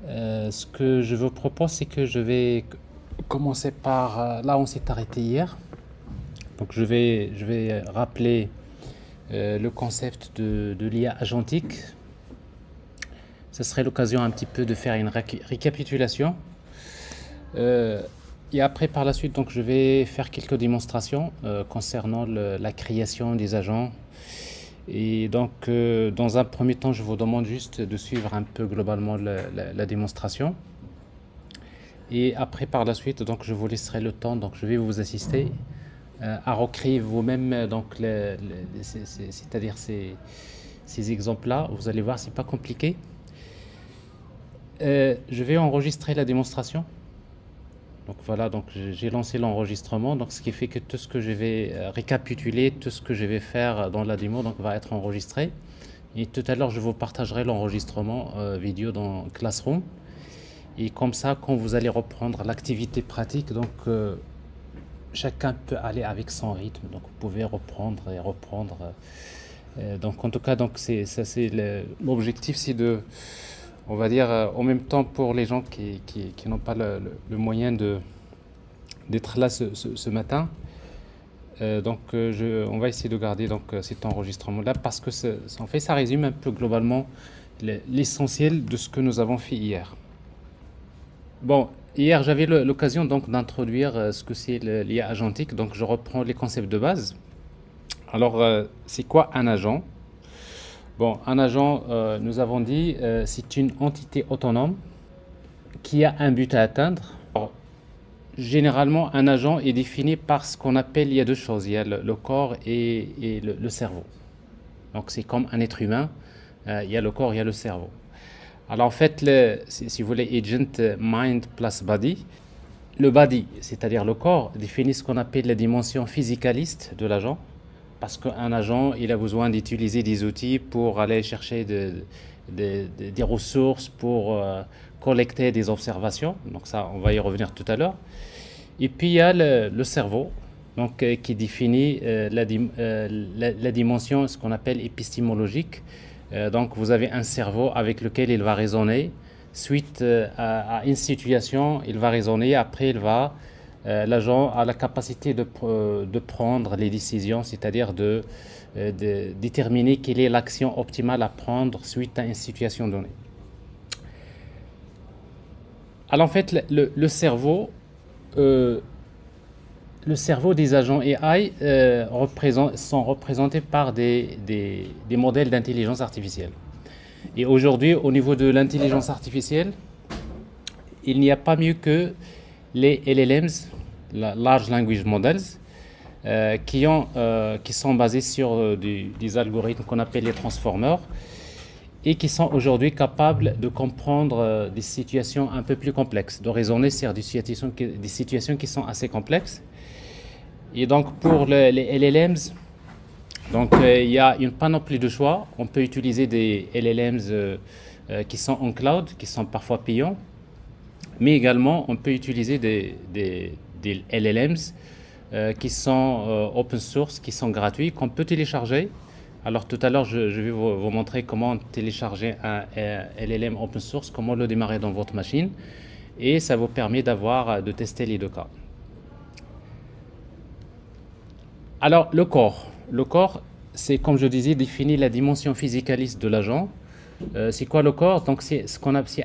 Ce que je vous propose, c'est que je vais commencer par là où on s'est arrêté hier. Donc je vais rappeler le concept de l'IA agentique. Ce serait l'occasion un petit peu de faire une récapitulation. Euh, et après, par la suite, donc, je vais faire quelques démonstrations concernant la création des agents. Et donc, dans un premier temps, je vous demande juste de suivre un peu globalement la démonstration. Et après, par la suite, donc, je vous laisserai le temps, donc je vais vous assister à recréer vous-même donc c'est-à-dire ces exemples-là. Vous allez voir, c'est pas compliqué. Je vais enregistrer la démonstration. Donc voilà, donc j'ai lancé l'enregistrement, donc ce qui fait que tout ce que je vais récapituler, tout ce que je vais faire dans la démo donc va être enregistré. Et tout à l'heure, je vous partagerai l'enregistrement vidéo dans Classroom. Et comme ça, quand vous allez reprendre l'activité pratique, donc chacun peut aller avec son rythme. Donc vous pouvez reprendre et reprendre. Donc en tout cas, donc c'est l'objectif, c'est de, on va dire, en même temps pour les gens qui n'ont pas moyen d'être là ce matin. On va essayer de garder donc cet enregistrement-là parce que en fait, ça résume un peu globalement l'essentiel de ce que nous avons fait hier. Bon, hier j'avais l'occasion donc d'introduire ce que c'est l'IA agentique. Donc je reprends les concepts de base. Alors, c'est quoi un agent? Bon, un agent, nous avons dit, c'est une entité autonome qui a un but à atteindre. Alors, généralement, un agent est défini par ce qu'on appelle, il y a deux choses, il y a le corps et le cerveau. Donc c'est comme un être humain, il y a le corps, il y a le cerveau. Alors en fait, si vous voulez, agent mind plus body, le body, c'est-à-dire le corps, définit ce qu'on appelle la dimension physicaliste de l'agent, parce qu'un agent, il a besoin d'utiliser des outils pour aller chercher des ressources, pour collecter des observations. Donc ça, on va y revenir tout à l'heure. Et puis il y a le cerveau, donc, qui définit la dimension, ce qu'on appelle épistémologique. Donc vous avez un cerveau avec lequel il va raisonner. Suite à une situation, il va raisonner. Après, l'agent a la capacité de prendre les décisions, c'est-à-dire de déterminer quelle est l'action optimale à prendre suite à une situation donnée. Alors en fait, le cerveau des agents AI sont représentés par des modèles d'intelligence artificielle. Et aujourd'hui, au niveau de l'intelligence artificielle, il n'y a pas mieux que les LLMs, Large Language Models, qui sont basés sur des algorithmes qu'on appelle les transformers et qui sont aujourd'hui capables de comprendre des situations un peu plus complexes, de raisonner sur des situations qui sont assez complexes. Et donc pour les LLMs, donc il y a une panoplie de choix. On peut utiliser des LLMs qui sont en cloud, qui sont parfois payants, mais également on peut utiliser des LLMs qui sont open source, qui sont gratuits, qu'on peut télécharger. Alors tout à l'heure, je vais vous montrer comment télécharger un LLM open source, comment le démarrer dans votre machine, et ça vous permet de tester les deux cas. Alors le corps, c'est comme je disais, définit la dimension physicaliste de l'agent. C'est quoi le corps? Donc c'est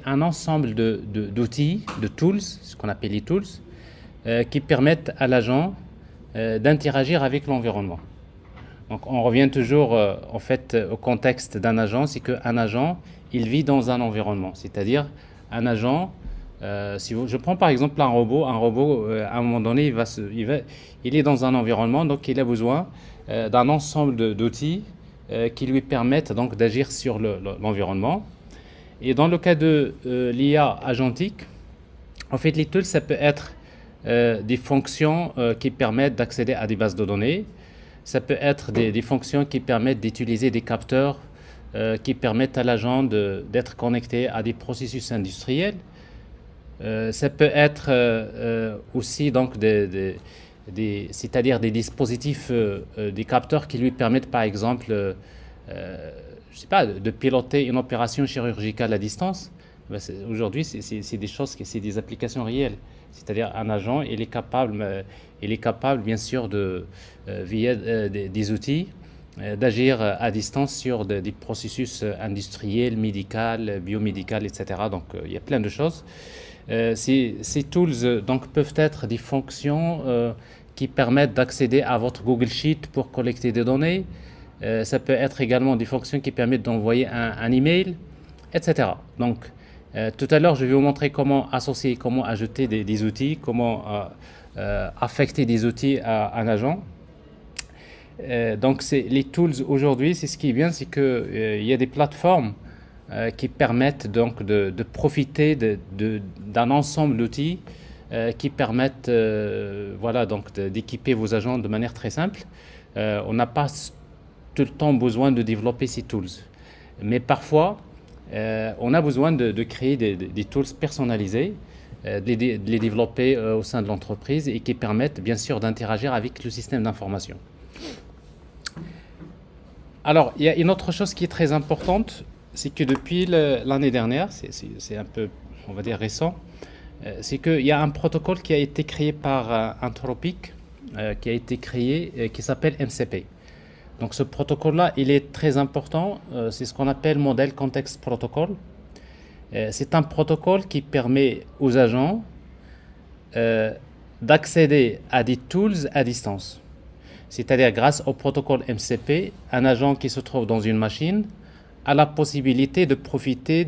un ensemble d'outils, de tools, ce qu'on appelle les tools, qui permettent à l'agent d'interagir avec l'environnement. Donc on revient toujours en fait au contexte d'un agent, c'est qu'un agent, il vit dans un environnement, c'est-à-dire un agent, je prends par exemple un robot, à un moment donné, il est dans un environnement, donc il a besoin d'un ensemble d'outils qui lui permettent donc d'agir sur l'environnement. Et dans le cas de l'IA agentique, en fait les tools, ça peut être des fonctions qui permettent d'accéder à des bases de données. Ça peut être des fonctions qui permettent d'utiliser des capteurs qui permettent à l'agent d'être connecté à des processus industriels. Ça peut être aussi donc c'est-à-dire des dispositifs, des capteurs qui lui permettent par exemple, je sais pas, de piloter une opération chirurgicale à distance. Aujourd'hui, c'est des choses, c'est des applications réelles. C'est-à-dire un agent, il est capable bien sûr via des outils, d'agir à distance sur des processus industriels, médicaux, biomédicaux, etc. Donc il y a plein de choses. Ces tools donc, peuvent être des fonctions qui permettent d'accéder à votre Google Sheet pour collecter des données. Ça peut être également des fonctions qui permettent d'envoyer un email, etc. Donc, tout à l'heure, je vais vous montrer comment associer, comment ajouter des outils, comment affecter des outils à un agent. Donc, les tools aujourd'hui, c'est ce qui est bien, c'est qu'il y a des plateformes qui permettent donc de profiter d'un ensemble d'outils qui permettent voilà, donc d'équiper vos agents de manière très simple. On n'a pas tout le temps besoin de développer ces tools. Mais parfois, on a besoin de créer des tools personnalisés, de les développer au sein de l'entreprise et qui permettent bien sûr d'interagir avec le système d'information. Alors, il y a une autre chose qui est très importante, c'est que depuis l'année dernière, c'est un peu, on va dire, récent, c'est qu'il y a un protocole qui a été créé par Anthropic, qui a été créé, qui s'appelle MCP. Donc ce protocole-là, il est très important, c'est ce qu'on appelle Model Context Protocol. C'est un protocole qui permet aux agents d'accéder à des tools à distance. C'est-à-dire grâce au protocole MCP, un agent qui se trouve dans une machine a la possibilité de profiter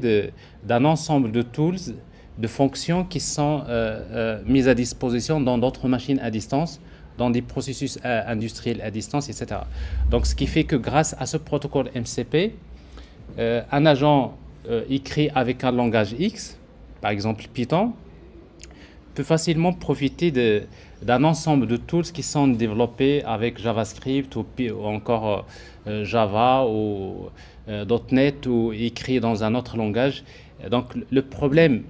d'un ensemble de tools, de fonctions qui sont mises à disposition dans d'autres machines à distance, dans des processus industriels à distance, etc. Donc ce qui fait que grâce à ce protocole MCP, un agent écrit avec un langage X, par exemple Python, peut facilement profiter d'un ensemble de tools qui sont développés avec JavaScript ou encore Java ou .NET ou écrit dans un autre langage. Donc le problème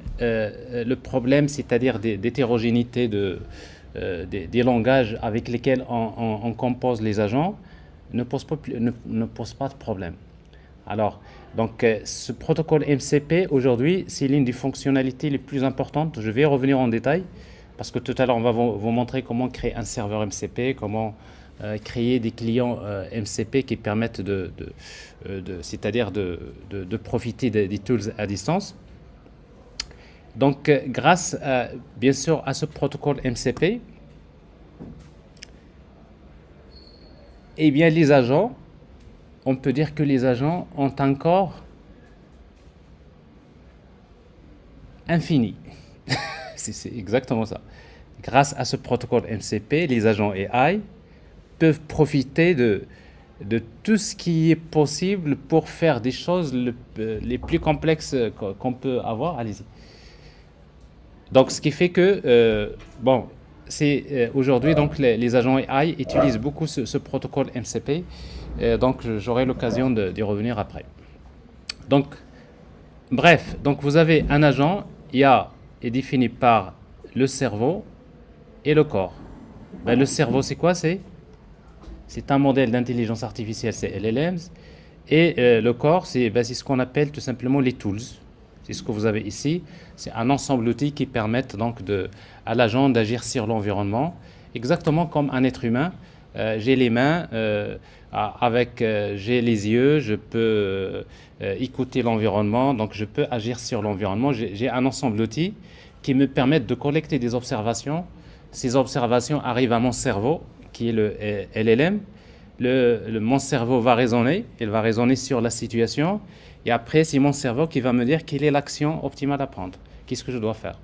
c'est-à-dire d'hétérogénéité des langages avec lesquels on compose les agents ne pose pas de problème. Alors, donc, ce protocole MCP, aujourd'hui, c'est l'une des fonctionnalités les plus importantes. Je vais revenir en détail, parce que tout à l'heure, on va vous montrer comment créer un serveur MCP, comment créer des clients MCP qui permettent c'est-à-dire de profiter des tools à distance. Donc, grâce, bien sûr, à ce protocole MCP, eh bien, les agents, on peut dire que les agents ont un corps infini. C'est exactement ça. Grâce à ce protocole MCP, les agents AI peuvent profiter de tout ce qui est possible pour faire des choses les plus complexes qu'on peut avoir. Allez-y. Donc, ce qui fait que, bon, c'est aujourd'hui, donc, les agents AI utilisent beaucoup ce protocole MCP. Donc, j'aurai l'occasion d'y revenir après. Donc, bref, donc vous avez un agent, IA est défini par le cerveau et le corps. Ben, le cerveau, c'est quoi? C'est un modèle d'intelligence artificielle, c'est LLMs. Et le corps, c'est ce qu'on appelle tout simplement les tools. C'est ce que vous avez ici. C'est un ensemble d'outils qui permettent donc à l'agent d'agir sur l'environnement, exactement comme un être humain. J'ai les mains, j'ai les yeux, je peux écouter l'environnement, donc je peux agir sur l'environnement. J'ai un ensemble d'outils qui me permettent de collecter des observations. Ces observations arrivent à mon cerveau, qui est le LLM. Mon cerveau va raisonner, il va raisonner sur la situation, et après c'est mon cerveau qui va me dire quelle est l'action optimale à prendre, qu'est-ce que je dois faire.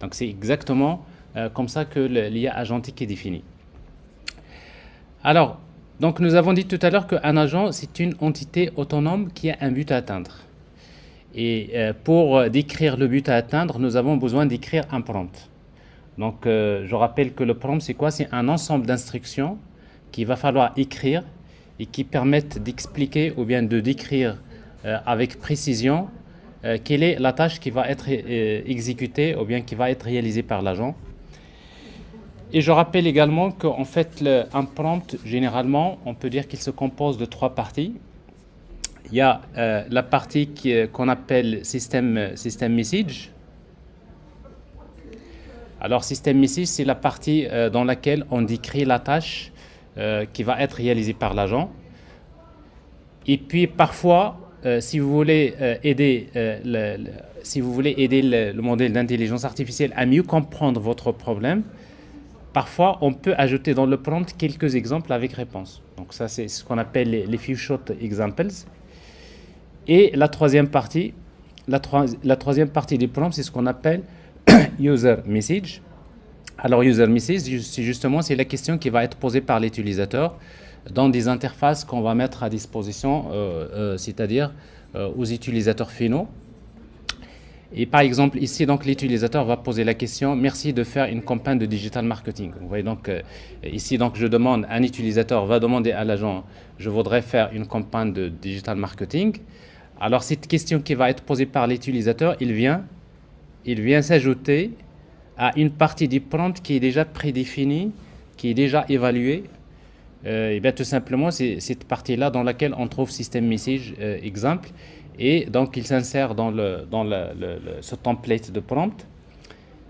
Donc c'est exactement comme ça que l'IA agentique est définie. Alors, donc nous avons dit tout à l'heure qu'un agent, c'est une entité autonome qui a un but à atteindre. Et pour décrire le but à atteindre, nous avons besoin d'écrire un prompt. Donc, je rappelle que le prompt, c'est quoi? C'est un ensemble d'instructions qu'il va falloir écrire et qui permettent d'expliquer ou bien de décrire avec précision quelle est la tâche qui va être exécutée ou bien qui va être réalisée par l'agent. Et je rappelle également qu'en fait, un prompt, généralement, on peut dire qu'il se compose de 3 parties. il y a la partie qu'on appelle système message. Alors, système message, c'est la partie dans laquelle on décrit la tâche qui va être réalisée par l'agent. Et puis, parfois, si vous voulez aider, si vous voulez aider le modèle d'intelligence artificielle à mieux comprendre votre problème, parfois, on peut ajouter dans le prompt quelques exemples avec réponse. Donc ça, c'est ce qu'on appelle les few short examples. Et la troisième partie, la troisième partie du prompt, c'est ce qu'on appelle user message. Alors, user message, c'est la question qui va être posée par l'utilisateur dans des interfaces qu'on va mettre à disposition, c'est-à-dire aux utilisateurs finaux. Et par exemple, ici, donc, l'utilisateur va poser la question « Merci de faire une campagne de digital marketing ». Vous voyez, donc, ici, donc, un utilisateur va demander à l'agent « Je voudrais faire une campagne de digital marketing ». Alors, cette question qui va être posée par l'utilisateur, il vient s'ajouter à une partie du prompt qui est déjà prédéfinie, qui est déjà évaluée. Et bien, tout simplement, c'est cette partie-là dans laquelle on trouve système message exemple. Et donc, il s'insère dans ce template de prompt.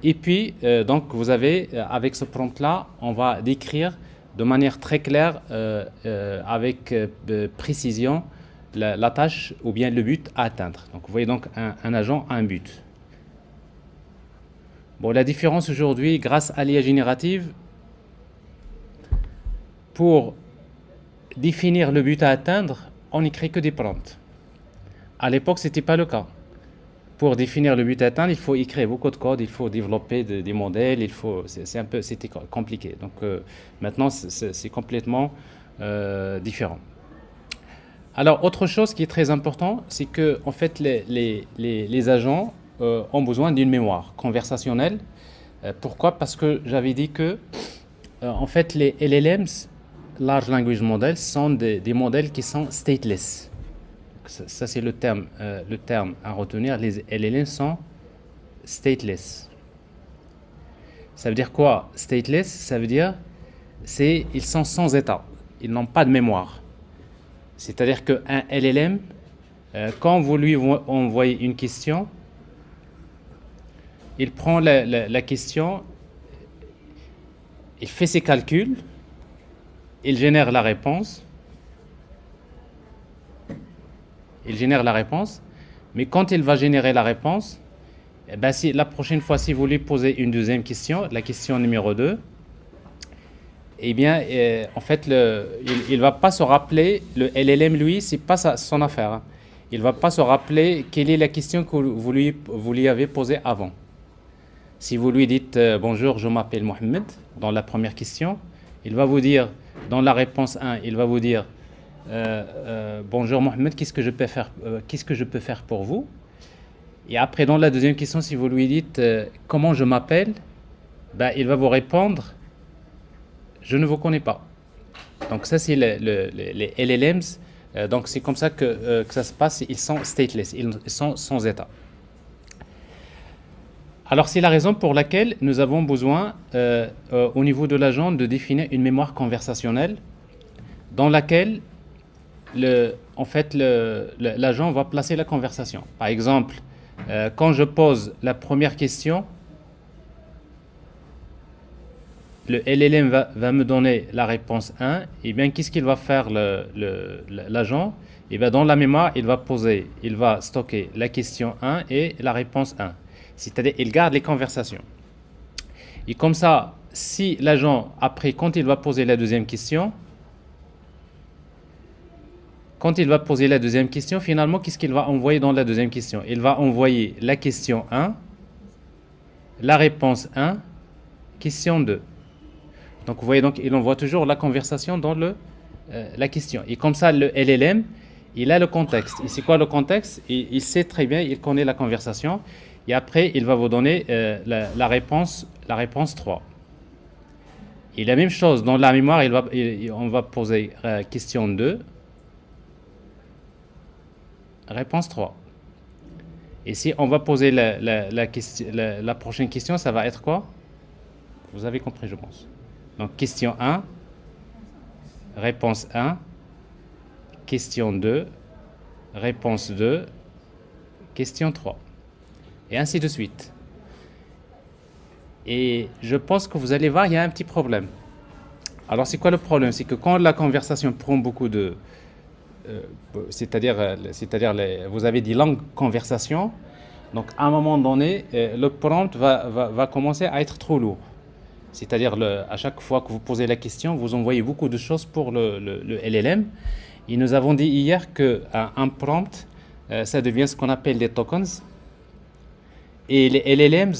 Et puis, donc, vous avez, avec ce prompt-là, on va décrire de manière très claire, avec précision, la tâche ou bien le but à atteindre. Donc, vous voyez donc un agent a un but. Bon, la différence aujourd'hui, grâce à l'IA générative, pour définir le but à atteindre, on n'écrit que des prompts. À l'époque, ce n'était pas le cas. Pour définir le but à atteindre, il faut écrire beaucoup de code, il faut développer des modèles, c'était compliqué. Donc maintenant, c'est complètement différent. Alors, autre chose qui est très important, c'est que en fait, les agents ont besoin d'une mémoire conversationnelle. Pourquoi? Parce que j'avais dit que en fait, les LLMs, Large Language Models, sont des modèles qui sont stateless. Ça c'est le terme à retenir. Les LLM sont stateless. Ça veut dire quoi? Stateless, ça veut dire ils sont sans état. Ils n'ont pas de mémoire. C'est-à-dire qu'un LLM, quand vous lui envoyez une question, il prend la question, il fait ses calculs, il génère la réponse. Mais quand il va générer la réponse, eh ben la prochaine fois, si vous lui posez une deuxième question, la question numéro 2, eh bien, en fait, il ne va pas se rappeler, le LLM, lui, ce n'est pas son affaire. Hein. Il ne va pas se rappeler quelle est la question que vous lui avez posée avant. Si vous lui dites « Bonjour, je m'appelle Mohamed » dans la première question, il va vous dire, dans la réponse 1, il va vous dire bonjour Mohamed, qu'est-ce que je peux faire pour vous? Et après, dans la deuxième question, si vous lui dites comment je m'appelle, ben, il va vous répondre je ne vous connais pas. Donc ça, c'est les LLMs. Donc c'est comme ça que ça se passe. Ils sont stateless, ils sont sans état. Alors c'est la raison pour laquelle nous avons besoin au niveau de l'agent de définir une mémoire conversationnelle dans laquelle l'agent va placer la conversation. Par exemple, quand je pose la première question, le LLM va me donner la réponse 1. Et bien, qu'est-ce qu'il va faire l'agent? Et bien, dans la mémoire, il va stocker la question 1 et la réponse 1. C'est-à-dire, il garde les conversations. Et comme ça, si l'agent, après, quand il va poser la deuxième question, finalement, qu'est-ce qu'il va envoyer dans la deuxième question? Il va envoyer la question 1, la réponse 1, question 2. Donc, vous voyez, il envoie toujours la conversation dans la question. Et comme ça, le LLM, il a le contexte. Et c'est quoi le contexte? Il sait très bien, il connaît la conversation. Et après, il va vous donner la réponse 3. Et la même chose, dans la mémoire, on va poser question 2, réponse 3. Et si on va poser la prochaine question, ça va être quoi? Vous avez compris, je pense. Donc, question 1, réponse 1, question 2, réponse 2, question 3. Et ainsi de suite. Et je pense que vous allez voir, il y a un petit problème. Alors, c'est quoi le problème? C'est que quand la conversation prend beaucoup de... c'est-à-dire, vous avez dit longues conversations, donc à un moment donné, le prompt va commencer à être trop lourd. C'est-à-dire, à chaque fois que vous posez la question, vous envoyez beaucoup de choses pour le LLM. Et nous avons dit hier qu'un prompt, ça devient ce qu'on appelle des tokens. Et les LLMs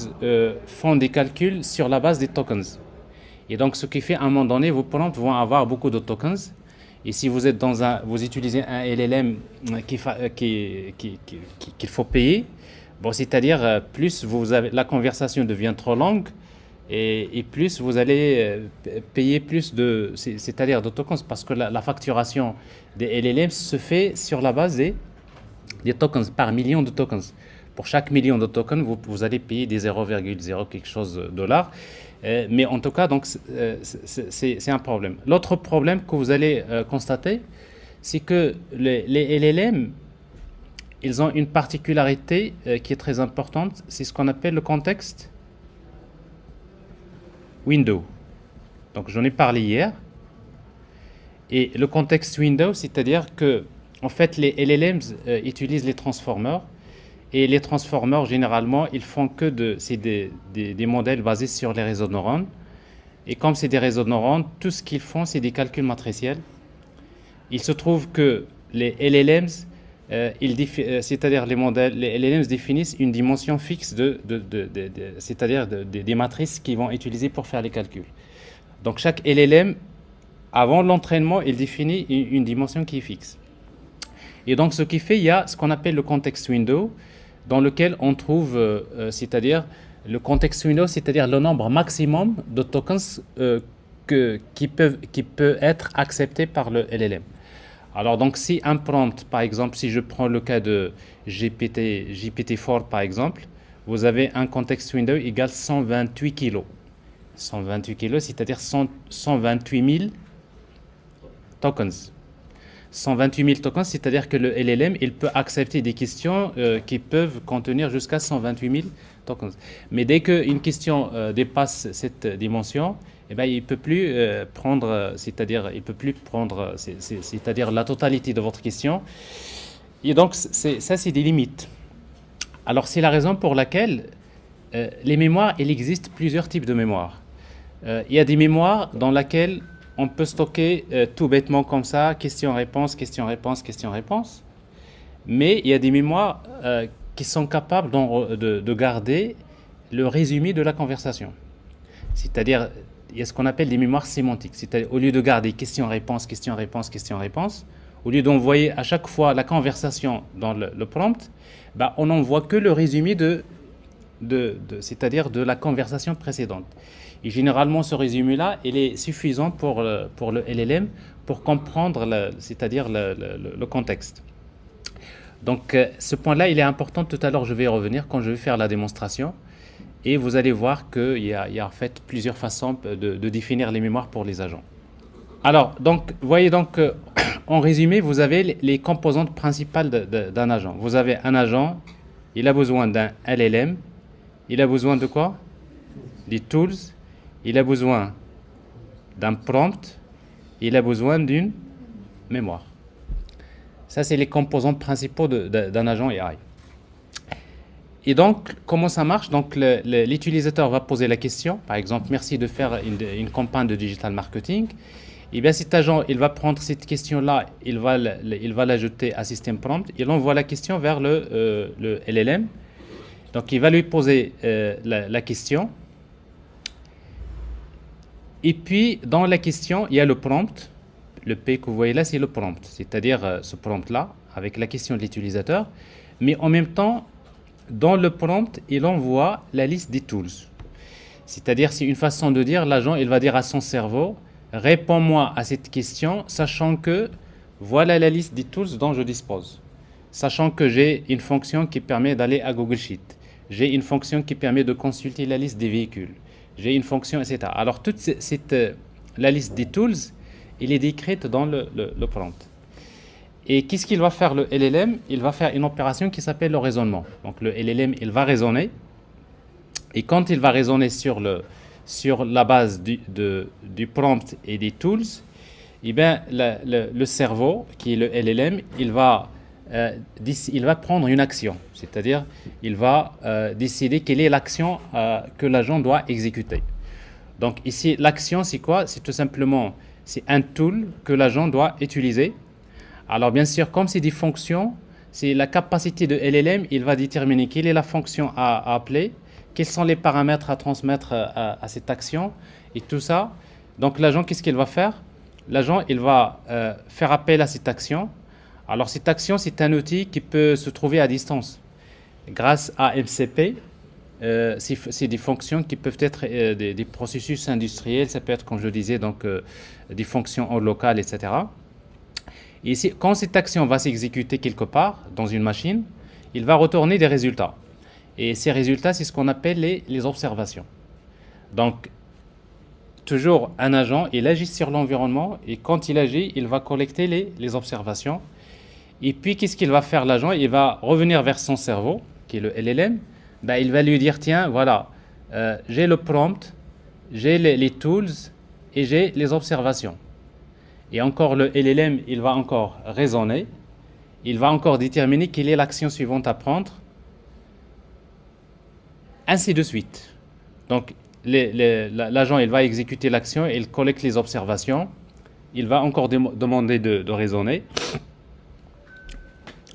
font des calculs sur la base des tokens. Et donc, ce qui fait, à un moment donné, vos prompts vont avoir beaucoup de tokens. Et si vous êtes vous utilisez un LLM qu'il faut payer, bon, c'est-à-dire plus la conversation devient trop longue et plus vous allez payer plus c'est-à-dire de tokens, parce que la facturation des LLM se fait sur la base des tokens, par million de tokens. Pour chaque million de tokens, vous allez payer des 0,0 quelque chose de dollars. Mais en tout cas, donc, c'est un problème. L'autre problème que vous allez constater, c'est que les LLM, ils ont une particularité qui est très importante, c'est ce qu'on appelle le contexte window. Donc j'en ai parlé hier. Et le contexte window, c'est-à-dire que en fait les LLMs utilisent les transformers. Et les transformers, généralement, ils font que c'est des modèles basés sur les réseaux de neurones. Et comme c'est des réseaux de neurones, tout ce qu'ils font, c'est des calculs matriciels. Il se trouve que les LLMs, c'est-à-dire les LLMs définissent une dimension fixe c'est-à-dire des matrices qu'ils vont utiliser pour faire les calculs. Donc chaque LLM, avant l'entraînement, il définit une dimension qui est fixe. Et donc ce qui fait, il y a ce qu'on appelle le context window, dans lequel on trouve, c'est-à-dire le context window, c'est-à-dire le nombre maximum de tokens qui peut être accepté par le LLM. Alors donc si un prompt, par exemple, si je prends le cas de GPT-4 par exemple, vous avez un context window égal 128 kg. 128 kg, c'est-à-dire 128 000 tokens. 128 000 tokens, c'est-à-dire que le LLM, il peut accepter des questions qui peuvent contenir jusqu'à 128 000 tokens. Mais dès qu'une question dépasse cette dimension, eh ben, il peut plus prendre, c'est-à-dire la totalité de votre question. Et donc, ça, c'est des limites. Alors, c'est la raison pour laquelle les mémoires, il existe plusieurs types de mémoires. Il y a des mémoires dans lesquelles on peut stocker tout bêtement comme ça, question-réponse, question-réponse, question-réponse. Mais il y a des mémoires qui sont capables de garder le résumé de la conversation. C'est-à-dire, il y a ce qu'on appelle des mémoires sémantiques. C'est-à-dire, au lieu de garder question-réponse, question-réponse, question-réponse, au lieu d'envoyer à chaque fois la conversation dans le prompt, bah, on n'envoie que le résumé c'est-à-dire de la conversation précédente. Et généralement, ce résumé-là, il est suffisant pour le LLM pour comprendre, c'est-à-dire le contexte. Donc, ce point-là, il est important. Tout à l'heure, je vais y revenir quand je vais faire la démonstration. Et vous allez voir qu'il y a en fait plusieurs façons de définir les mémoires pour les agents. Alors, donc, vous voyez donc, en résumé, vous avez les composantes principales d'un agent. Vous avez un agent, il a besoin d'un LLM. Il a besoin de quoi? Des tools. Il a besoin d'un prompt. Il a besoin d'une mémoire. Ça, c'est les composants principaux d'un agent AI. Et donc, comment ça marche? Donc, l'utilisateur va poser la question. Par exemple, merci de faire une campagne de digital marketing. Et bien, cet agent, il va prendre cette question-là, il va l'ajouter à System Prompt. Il envoie la question vers le LLM. Donc, il va lui poser la question. Et puis, dans la question, il y a le prompt. Le P que vous voyez là, c'est le prompt. C'est-à-dire ce prompt-là, avec la question de l'utilisateur. Mais en même temps, dans le prompt, il envoie la liste des tools. C'est-à-dire, c'est une façon de dire, l'agent, il va dire à son cerveau, réponds-moi à cette question, sachant que voilà la liste des tools dont je dispose. Sachant que j'ai une fonction qui permet d'aller à Google Sheet. J'ai une fonction qui permet de consulter la liste des véhicules. J'ai une fonction, etc. Alors, toute la liste des tools, elle est décrite dans le prompt. Et qu'est-ce qu'il va faire le LLM? Il va faire une opération qui s'appelle le raisonnement. Donc le LLM, il va raisonner. Et quand il va raisonner sur la base du prompt et des tools, eh bien, le cerveau, qui est le LLM, il va prendre une action. C'est-à-dire, il va décider quelle est l'action que l'agent doit exécuter. Donc ici, l'action, c'est quoi? C'est tout simplement, c'est un tool que l'agent doit utiliser. Alors bien sûr, comme c'est des fonctions, c'est la capacité de LLM, il va déterminer quelle est la fonction à appeler, quels sont les paramètres à transmettre à cette action et tout ça. Donc l'agent, qu'est-ce qu'il va faire? L'agent, il va faire appel à cette action. Alors cette action, c'est un outil qui peut se trouver à distance. Grâce à MCP, c'est des fonctions qui peuvent être des processus industriels, ça peut être, comme je disais, donc, des fonctions en local, etc. Et quand cette action va s'exécuter quelque part dans une machine, il va retourner des résultats. Et ces résultats, c'est ce qu'on appelle les observations. Donc, toujours un agent, il agit sur l'environnement et quand il agit, il va collecter les observations. Et puis, qu'est-ce qu'il va faire l'agent? Il va revenir vers son cerveau, qui est le LLM. Ben, il va lui dire, tiens, voilà, j'ai le prompt, j'ai les tools et j'ai les observations. Et encore le LLM, il va encore raisonner, il va encore déterminer quelle est l'action suivante à prendre, ainsi de suite. Donc l'agent, il va exécuter l'action, il collecte les observations, il va encore demander de raisonner,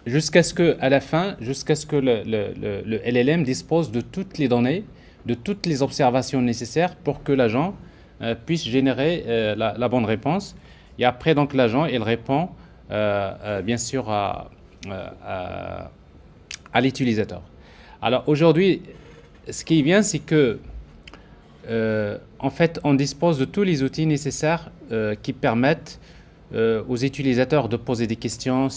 jusqu'à ce que, à la fin, jusqu'à ce que le LLM dispose de toutes les données, de toutes les observations nécessaires pour que l'agent puisse générer la bonne réponse. Et après, donc, l'agent, il répond, bien sûr, à l'utilisateur. Alors, aujourd'hui, ce qui est bien, c'est que, en fait, on dispose de tous les outils nécessaires qui permettent aux utilisateurs de poser des questions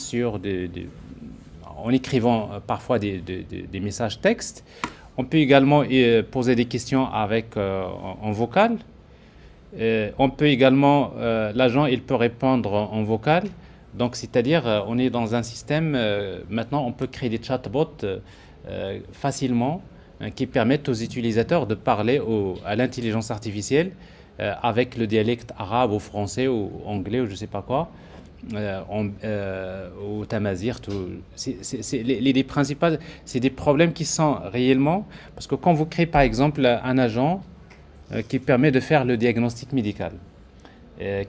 en écrivant parfois des messages textes. On peut également poser des questions en vocal. On peut également, l'agent, il peut répondre en vocal. Donc, c'est-à-dire, on est dans un système, maintenant, on peut créer des chatbots facilement qui permettent aux utilisateurs de parler à l'intelligence artificielle avec le dialecte arabe ou français ou anglais ou je ne sais pas quoi, au tamazir. Les principales, c'est des problèmes qui sont réellement, parce que quand vous créez par exemple un agent qui permet de faire le diagnostic médical,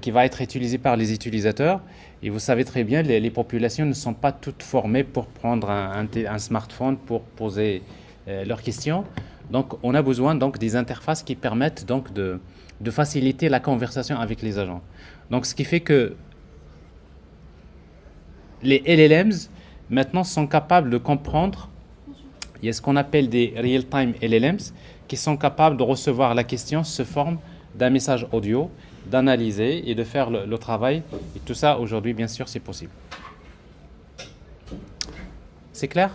qui va être utilisé par les utilisateurs. Et vous savez très bien, les populations ne sont pas toutes formées pour prendre un smartphone pour poser leurs questions. Donc, on a besoin donc des interfaces qui permettent donc de faciliter la conversation avec les agents. Donc, ce qui fait que les LLMs maintenant sont capables de comprendre. Il y a ce qu'on appelle des real-time LLMs qui sont capables de recevoir la question sous forme d'un message audio, d'analyser et de faire le travail. Et tout ça, aujourd'hui, bien sûr, c'est possible. C'est clair?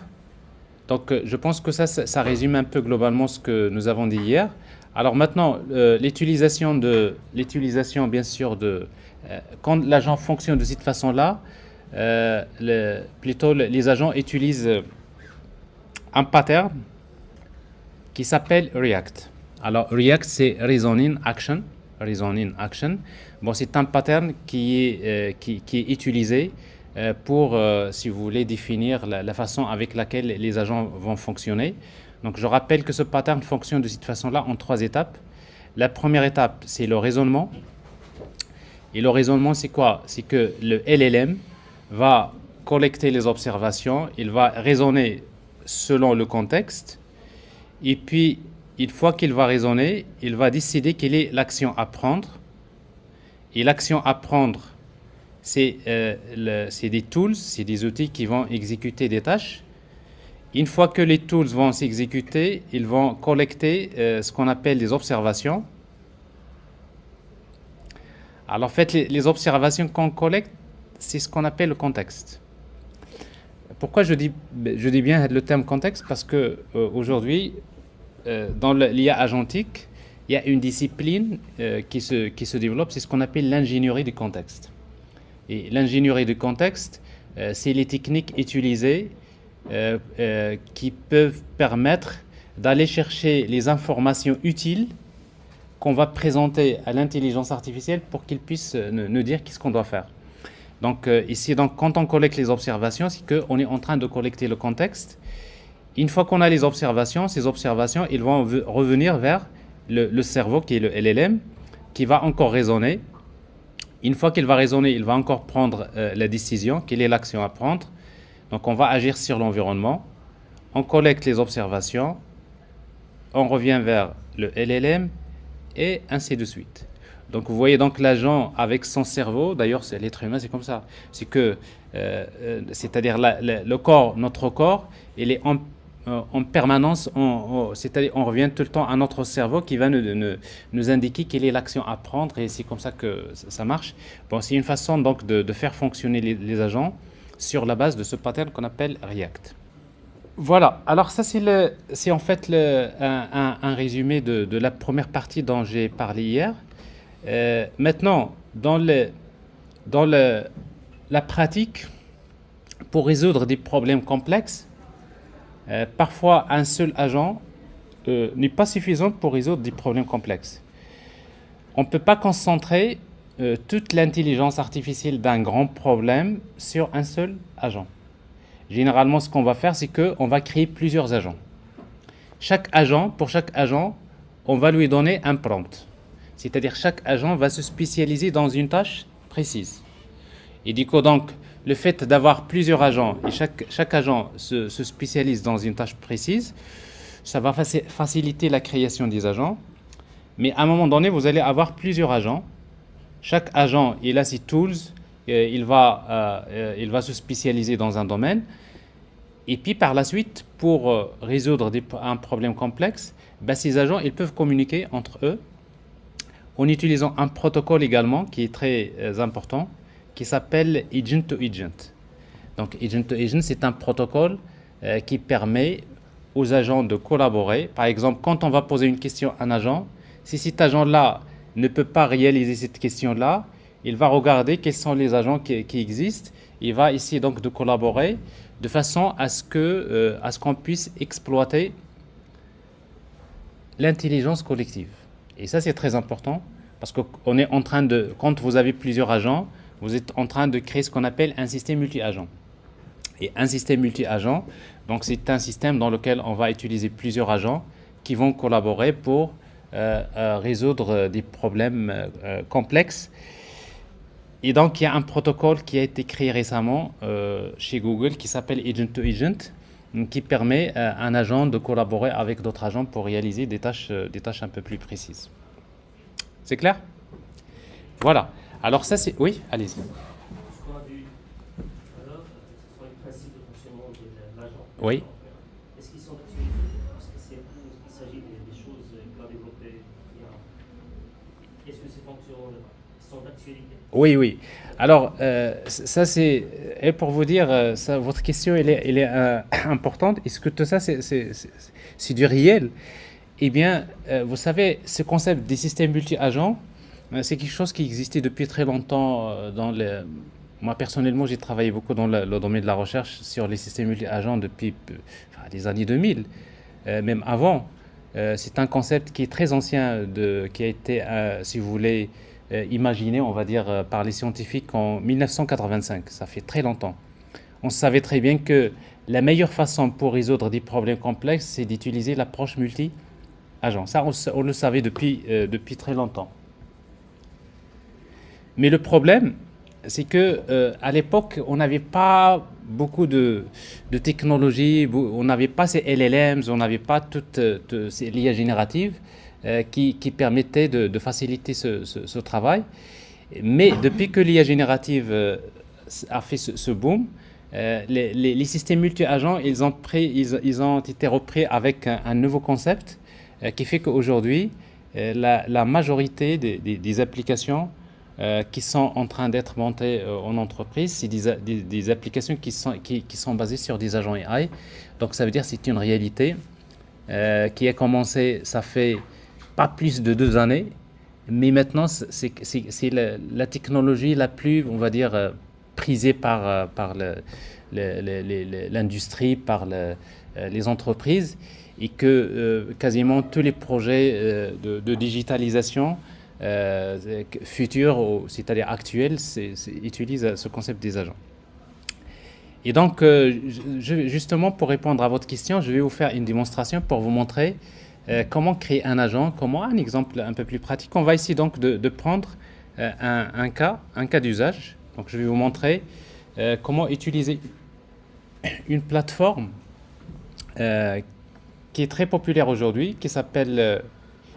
Donc, je pense que ça résume un peu globalement ce que nous avons dit hier. Alors maintenant, l'utilisation, bien sûr, quand l'agent fonctionne de cette façon-là, plutôt les agents utilisent un pattern qui s'appelle React. Alors, React, c'est Reasoning Action. Bon, c'est un pattern qui est utilisé pour, si vous voulez, définir la façon avec laquelle les agents vont fonctionner. Donc, je rappelle que ce pattern fonctionne de cette façon-là en 3 étapes. La première étape, c'est le raisonnement. Et le raisonnement, c'est quoi? C'est que le LLM va collecter les observations, il va raisonner selon le contexte, et puis, une fois qu'il va raisonner, il va décider quelle est l'action à prendre. Et l'action à prendre, c'est des tools, c'est des outils qui vont exécuter des tâches. Une fois que les tools vont s'exécuter, ils vont collecter ce qu'on appelle des observations. Alors, en fait, les observations qu'on collecte, c'est ce qu'on appelle le contexte. Pourquoi je dis bien le terme contexte? Parce que aujourd'hui, dans l'IA agentique, il y a une discipline qui se développe, c'est ce qu'on appelle l'ingénierie du contexte. Et l'ingénierie du contexte, c'est les techniques utilisées qui peuvent permettre d'aller chercher les informations utiles qu'on va présenter à l'intelligence artificielle pour qu'il puisse nous dire qu'est-ce qu'on doit faire. Donc ici, donc, quand on collecte les observations, c'est qu'on est en train de collecter le contexte. Une fois qu'on a les observations, ces observations, ils vont revenir vers le cerveau, qui est le LLM, qui va encore raisonner. Une fois qu'il va raisonner, il va encore prendre la décision, quelle est l'action à prendre. Donc on va agir sur l'environnement, on collecte les observations, on revient vers le LLM, et ainsi de suite. Donc vous voyez donc l'agent avec son cerveau, d'ailleurs l'être humain c'est comme ça, c'est que, c'est-à-dire le corps, notre corps, il est en permanence, c'est-à-dire on revient tout le temps à notre cerveau qui va nous indiquer quelle est l'action à prendre et c'est comme ça que ça marche. Bon, c'est une façon donc de faire fonctionner les agents sur la base de ce pattern qu'on appelle React. Voilà, alors ça c'est en fait un résumé de la première partie dont j'ai parlé hier. Maintenant, dans la pratique, pour résoudre des problèmes complexes, parfois un seul agent n'est pas suffisant pour résoudre des problèmes complexes. On ne peut pas concentrer toute l'intelligence artificielle d'un grand problème sur un seul agent. Généralement, ce qu'on va faire, c'est qu'on va créer plusieurs agents. Pour chaque agent, on va lui donner un prompt. C'est-à-dire chaque agent va se spécialiser dans une tâche précise. Et du coup, donc, le fait d'avoir plusieurs agents et chaque agent se spécialise dans une tâche précise, ça va faciliter la création des agents. Mais à un moment donné, vous allez avoir plusieurs agents. Chaque agent, il a ses tools, il va se spécialiser dans un domaine. Et puis par la suite, pour résoudre un problème complexe, ces agents ils peuvent communiquer entre eux en utilisant un protocole également qui est très important, qui s'appelle Agent to Agent. Donc Agent to Agent, c'est un protocole qui permet aux agents de collaborer. Par exemple, quand on va poser une question à un agent, si cet agent-là ne peut pas réaliser cette question-là, il va regarder quels sont les agents qui existent. Il va essayer donc de collaborer de façon à ce qu'on puisse exploiter l'intelligence collective. Et ça, c'est très important parce qu'on est en train de, quand vous avez plusieurs agents, vous êtes en train de créer ce qu'on appelle un système multi-agent. Et un système multi-agent, donc c'est un système dans lequel on va utiliser plusieurs agents qui vont collaborer pour résoudre des problèmes complexes. Et donc, il y a un protocole qui a été créé récemment chez Google qui s'appelle Agent to Agent, qui permet à un agent de collaborer avec d'autres agents pour réaliser des tâches un peu plus précises. C'est clair? Voilà. Alors ça, c'est... Oui, allez-y. Ce qu'on a vu tout à l'heure, ce sont les principes de fonctionnement de l'agent. Oui. Est-ce qu'ils sont d'actualité? Parce qu'il s'agit des choses qu'on a développées il y a... Est-ce que ces fonctions sont d'actualité? Oui, oui. Alors, ça c'est... Et pour vous dire, votre question, elle est importante. Est-ce que tout ça, c'est du réel? Eh bien, vous savez, ce concept des systèmes multi-agents, c'est quelque chose qui existait depuis très longtemps Moi, personnellement, j'ai travaillé beaucoup dans le domaine de la recherche sur les systèmes multi-agents depuis les années 2000, même avant. C'est un concept qui est très ancien, qui a été, si vous voulez, imaginé, on va dire, par les scientifiques en 1985. Ça fait très longtemps. On savait très bien que la meilleure façon pour résoudre des problèmes complexes, c'est d'utiliser l'approche multi-agent. Ça, on le savait depuis très longtemps. Mais le problème, c'est que à l'époque, on n'avait pas beaucoup de technologies, on n'avait pas ces LLMs, on n'avait pas toutes ces l'IA générative qui permettaient de faciliter ce travail. Mais depuis que l'IA générative a fait ce boom, les systèmes multi-agents, ils ont été repris avec un nouveau concept qui fait qu'aujourd'hui, la majorité des applications qui sont en train d'être montées en entreprise, c'est des applications qui sont basées sur des agents AI. Donc ça veut dire que c'est une réalité qui a commencé, ça fait pas plus de 2 années, mais maintenant c'est la technologie la plus, on va dire, prisé par l'industrie, par les entreprises, et que quasiment tous les projets de digitalisation futurs, c'est-à-dire actuels, utilisent ce concept des agents. Et donc, justement, pour répondre à votre question, je vais vous faire une démonstration pour vous montrer comment créer un agent, comment un exemple un peu plus pratique. On va essayer donc de prendre un cas d'usage. Donc, je vais vous montrer comment utiliser une plateforme qui est très populaire aujourd'hui, qui s'appelle,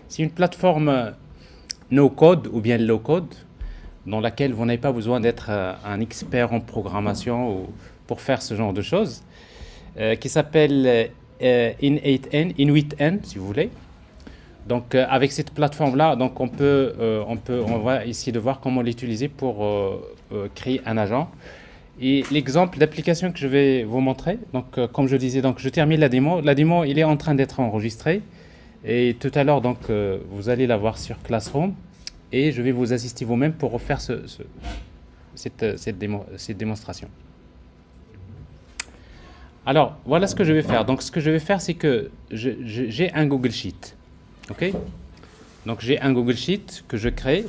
c'est une plateforme no-code ou bien low-code, dans laquelle vous n'avez pas besoin d'être un expert en programmation pour faire ce genre de choses, qui s'appelle In8N, si vous voulez. Donc, avec cette plateforme-là, donc on va essayer de voir comment l'utiliser pour créer un agent. Et l'exemple d'application que je vais vous montrer, donc comme je disais, donc je termine la démo. La démo, il est en train d'être enregistré. Et tout à l'heure, donc, vous allez la voir sur Classroom. Et je vais vous assister vous-même pour refaire cette démonstration. Alors, voilà ce que je vais faire. Donc, ce que je vais faire, c'est que j'ai un Google Sheet. OK? Donc, j'ai un Google Sheet que je crée,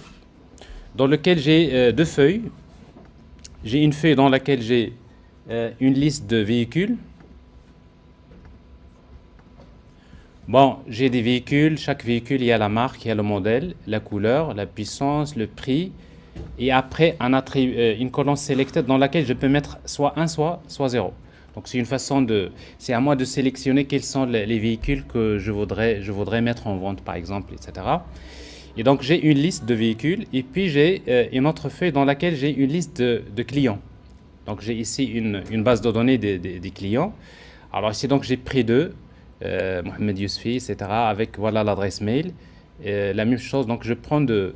dans lequel j'ai deux feuilles. J'ai une feuille dans laquelle j'ai une liste de véhicules. Bon, j'ai des véhicules. Chaque véhicule, il y a la marque, il y a le modèle, la couleur, la puissance, le prix. Et après, une colonne selected dans laquelle je peux mettre soit 1, soit 0. Donc, c'est une façon c'est à moi de sélectionner quels sont les véhicules que je voudrais mettre en vente, par exemple, etc. Et donc, j'ai une liste de véhicules et puis j'ai une autre feuille dans laquelle j'ai une liste de clients. Donc, j'ai ici une base de données des clients. Alors, ici, donc, j'ai pris deux, Mohamed Yousfi, etc., avec, voilà, l'adresse mail. La même chose, donc, je prends des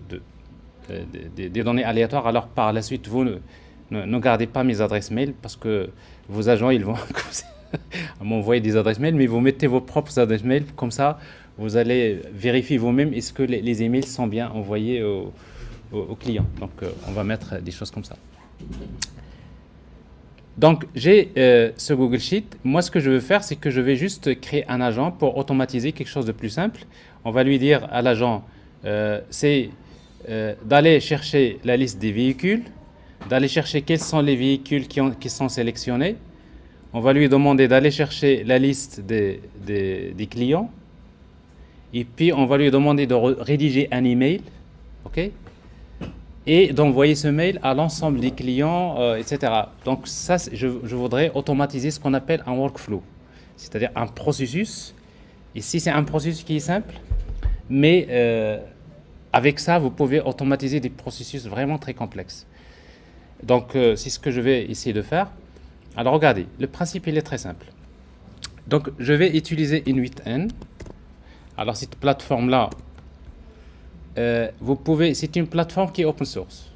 données aléatoires. Alors, par la suite, vous ne gardez pas mes adresses mail parce que vos agents, ils vont m'envoyer des adresses mail, mais vous mettez vos propres adresses mail, comme ça, vous allez vérifier vous-même est-ce que les emails sont bien envoyés aux clients. Donc, on va mettre des choses comme ça. Donc, j'ai ce Google Sheet. Moi, ce que je veux faire, c'est que je vais juste créer un agent pour automatiser quelque chose de plus simple. On va lui dire à l'agent, c'est d'aller chercher la liste des véhicules, d'aller chercher quels sont les véhicules qui sont sélectionnés. On va lui demander d'aller chercher la liste des clients. Et puis, on va lui demander de rédiger un email, OK? Et d'envoyer ce mail à l'ensemble des clients, etc. Donc, ça, je voudrais automatiser ce qu'on appelle un workflow, c'est-à-dire un processus. Ici, c'est un processus qui est simple, mais avec ça, vous pouvez automatiser des processus vraiment très complexes. Donc, c'est ce que je vais essayer de faire. Alors, regardez, le principe, il est très simple. Donc, je vais utiliser In8N. Alors, cette plateforme-là, c'est une plateforme qui est open source.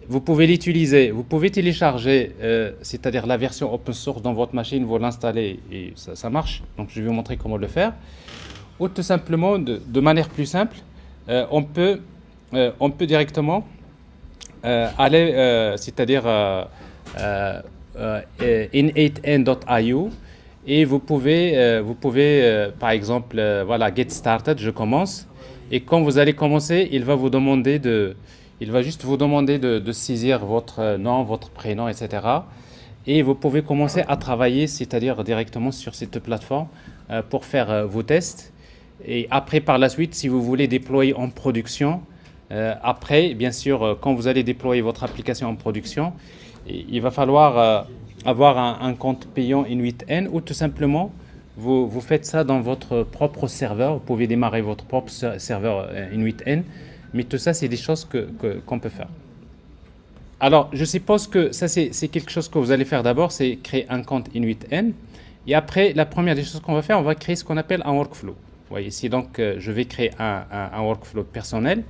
Vous pouvez l'utiliser, vous pouvez télécharger, c'est-à-dire la version open source dans votre machine, vous l'installez et ça marche. Donc, je vais vous montrer comment le faire. Ou tout simplement, de manière plus simple, on peut directement aller, c'est-à-dire in8n.io. Et vous pouvez par exemple, voilà, get started, je commence. Et quand vous allez commencer, il va juste vous demander de saisir votre nom, votre prénom, etc. Et vous pouvez commencer à travailler, c'est-à-dire directement sur cette plateforme pour faire vos tests. Et après, par la suite, si vous voulez déployer en production, après, bien sûr, quand vous allez déployer votre application en production, il va falloir avoir un compte payant In8N ou tout simplement vous faites ça dans votre propre serveur. Vous pouvez démarrer votre propre serveur In8N, mais tout ça, c'est des choses qu'on peut faire. Alors, je suppose que ça, c'est quelque chose que vous allez faire d'abord, c'est créer un compte In8N. Et après, la première des choses qu'on va faire, on va créer ce qu'on appelle un workflow. Vous voyez ici, donc, je vais créer un workflow personnel.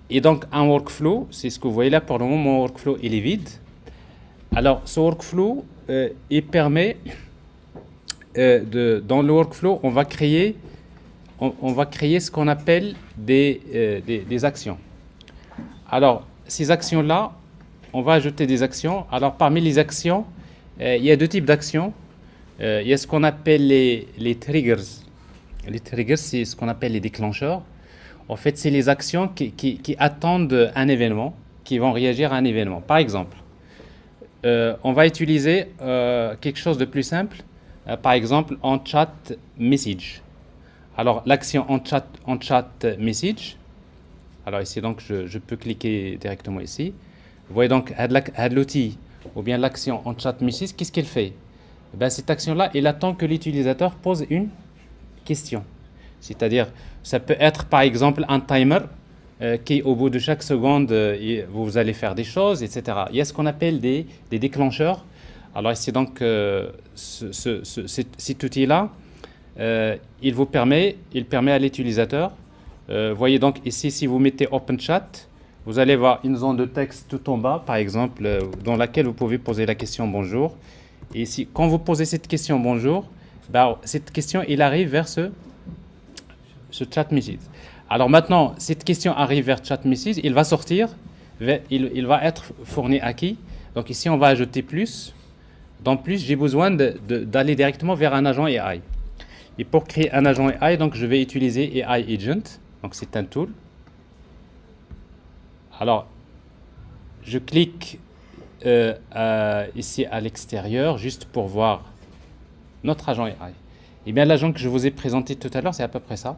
Et donc, un workflow, c'est ce que vous voyez là. Pour le moment, mon workflow, il est vide. Alors, ce workflow, il permet, dans le workflow, on va créer ce qu'on appelle des actions. Alors, ces actions-là, on va ajouter des actions. Alors, parmi les actions, il y a deux types d'actions. Il y a ce qu'on appelle les triggers. Les triggers, c'est ce qu'on appelle les déclencheurs. En fait, c'est les actions qui attendent un événement, qui vont réagir à un événement. Par exemple, on va utiliser quelque chose de plus simple, par exemple en chat message. Alors, l'action en chat message, alors ici, donc, je peux cliquer directement ici. Vous voyez donc, l'outil ou bien l'action en chat message, qu'est-ce qu'elle fait? Ben, cette action-là, elle attend que l'utilisateur pose une question. C'est-à-dire, ça peut être par exemple un timer qui, au bout de chaque seconde, vous allez faire des choses, etc. Il y a ce qu'on appelle des déclencheurs. Alors ici, donc, cet outil-là, il permet à l'utilisateur. Voyez donc ici, si vous mettez Open Chat, vous allez voir une zone de texte tout en bas, par exemple, dans laquelle vous pouvez poser la question bonjour. Et ici, quand vous posez cette question bonjour, ben, cette question, il arrive vers ce chat message. Alors maintenant, cette question arrive vers chat message, il va sortir, il va être fourni à qui? Donc ici, on va ajouter plus. Dans plus, j'ai besoin d'aller directement vers un agent AI. Et pour créer un agent AI, donc je vais utiliser AI Agent. Donc c'est un tool. Alors, je clique ici à l'extérieur, juste pour voir notre agent AI. Eh bien, l'agent que je vous ai présenté tout à l'heure, c'est à peu près ça.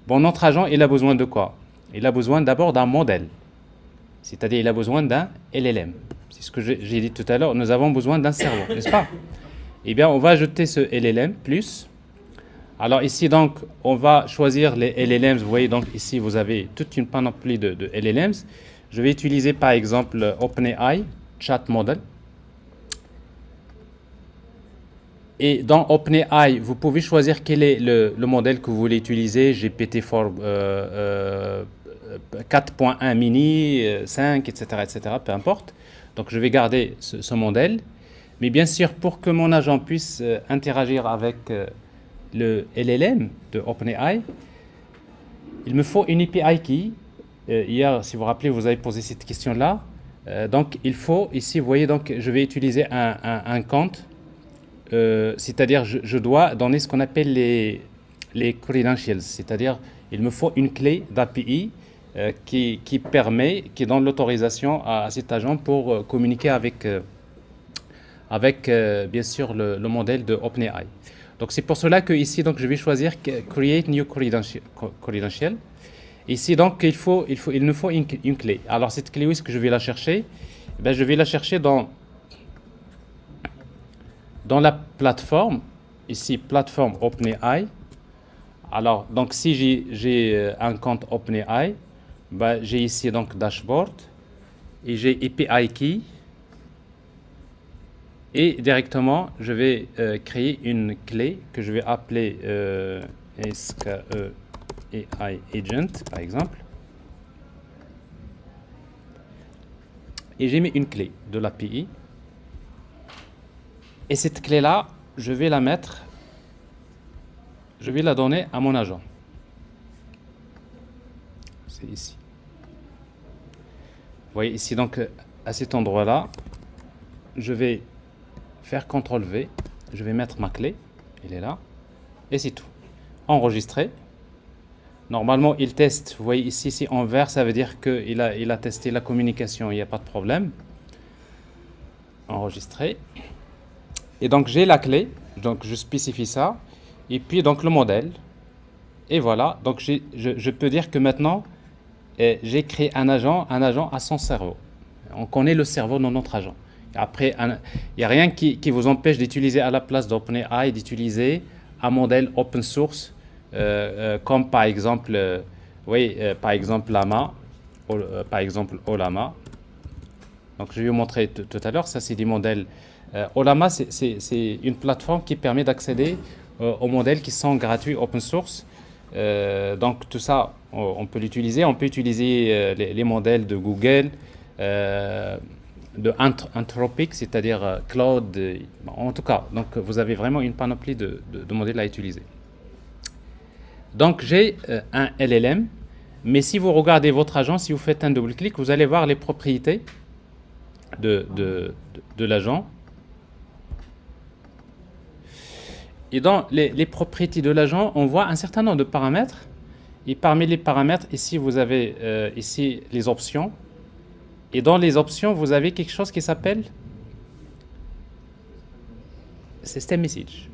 Bon, notre agent, il a besoin de quoi? Il a besoin d'abord d'un modèle. C'est-à-dire, il a besoin d'un LLM. C'est ce que j'ai dit tout à l'heure. Nous avons besoin d'un cerveau, n'est-ce pas? Eh bien, on va ajouter ce LLM plus. Alors ici, donc, on va choisir les LLMs. Vous voyez, donc, ici, vous avez toute une panoplie de LLMs. Je vais utiliser, par exemple, OpenAI Chat Model. Et dans OpenAI, vous pouvez choisir quel est le modèle que vous voulez utiliser, GPT-4 4.1 mini, 5, etc., peu importe. Donc je vais garder ce modèle. Mais bien sûr, pour que mon agent puisse interagir avec le LLM de OpenAI, il me faut une API key. Hier, si vous vous rappelez, vous avez posé cette question-là. Donc il faut, ici, vous voyez, donc, je vais utiliser un compte. C'est-à-dire je dois donner ce qu'on appelle les credentials, c'est-à-dire il me faut une clé d'API qui donne l'autorisation à cet agent pour communiquer avec bien sûr le modèle de OpenAI. Donc c'est pour cela que ici donc je vais choisir Create New Credential. Ici donc il nous faut une clé. Alors cette clé, où est-ce que je vais la chercher? Ben, je vais la chercher dans la plateforme, ici, plateforme OpenAI. Alors, donc, si j'ai un compte OpenAI, bah, j'ai ici, donc, dashboard, et j'ai API Key, et directement, je vais créer une clé que je vais appeler SKE AI Agent, par exemple. Et j'ai mis une clé de l'API. Et cette clé-là, je vais la donner à mon agent. C'est ici. Vous voyez ici, donc, à cet endroit-là, je vais faire CTRL-V, je vais mettre ma clé, elle est là, et c'est tout. Enregistrer. Normalement, il teste. Vous voyez ici, en vert, ça veut dire qu'il a testé la communication, il n'y a pas de problème. Enregistrer. Et donc j'ai la clé, donc je spécifie ça, et puis donc le modèle, et voilà, donc je peux dire que maintenant j'ai créé un agent à son cerveau. On connaît le cerveau de notre agent. Après, il n'y a rien qui vous empêche d'utiliser à la place d'OpenAI, d'utiliser un modèle open source, comme par exemple, par exemple Llama, par exemple Ollama. Donc je vais vous montrer tout à l'heure, ça c'est des modèles. Ollama, c'est une plateforme qui permet d'accéder aux modèles qui sont gratuits, open source. Donc tout ça, on peut l'utiliser. On peut utiliser les modèles de Google, de Anthropic, c'est-à-dire Claude. En tout cas, donc vous avez vraiment une panoplie de modèles à utiliser. Donc j'ai un LLM, mais si vous regardez votre agent, si vous faites un double-clic, vous allez voir les propriétés. de l'agent. Et dans les propriétés de l'agent, on voit un certain nombre de paramètres. Et parmi les paramètres, ici, vous avez ici les options. Et dans les options, vous avez quelque chose qui s'appelle System Message.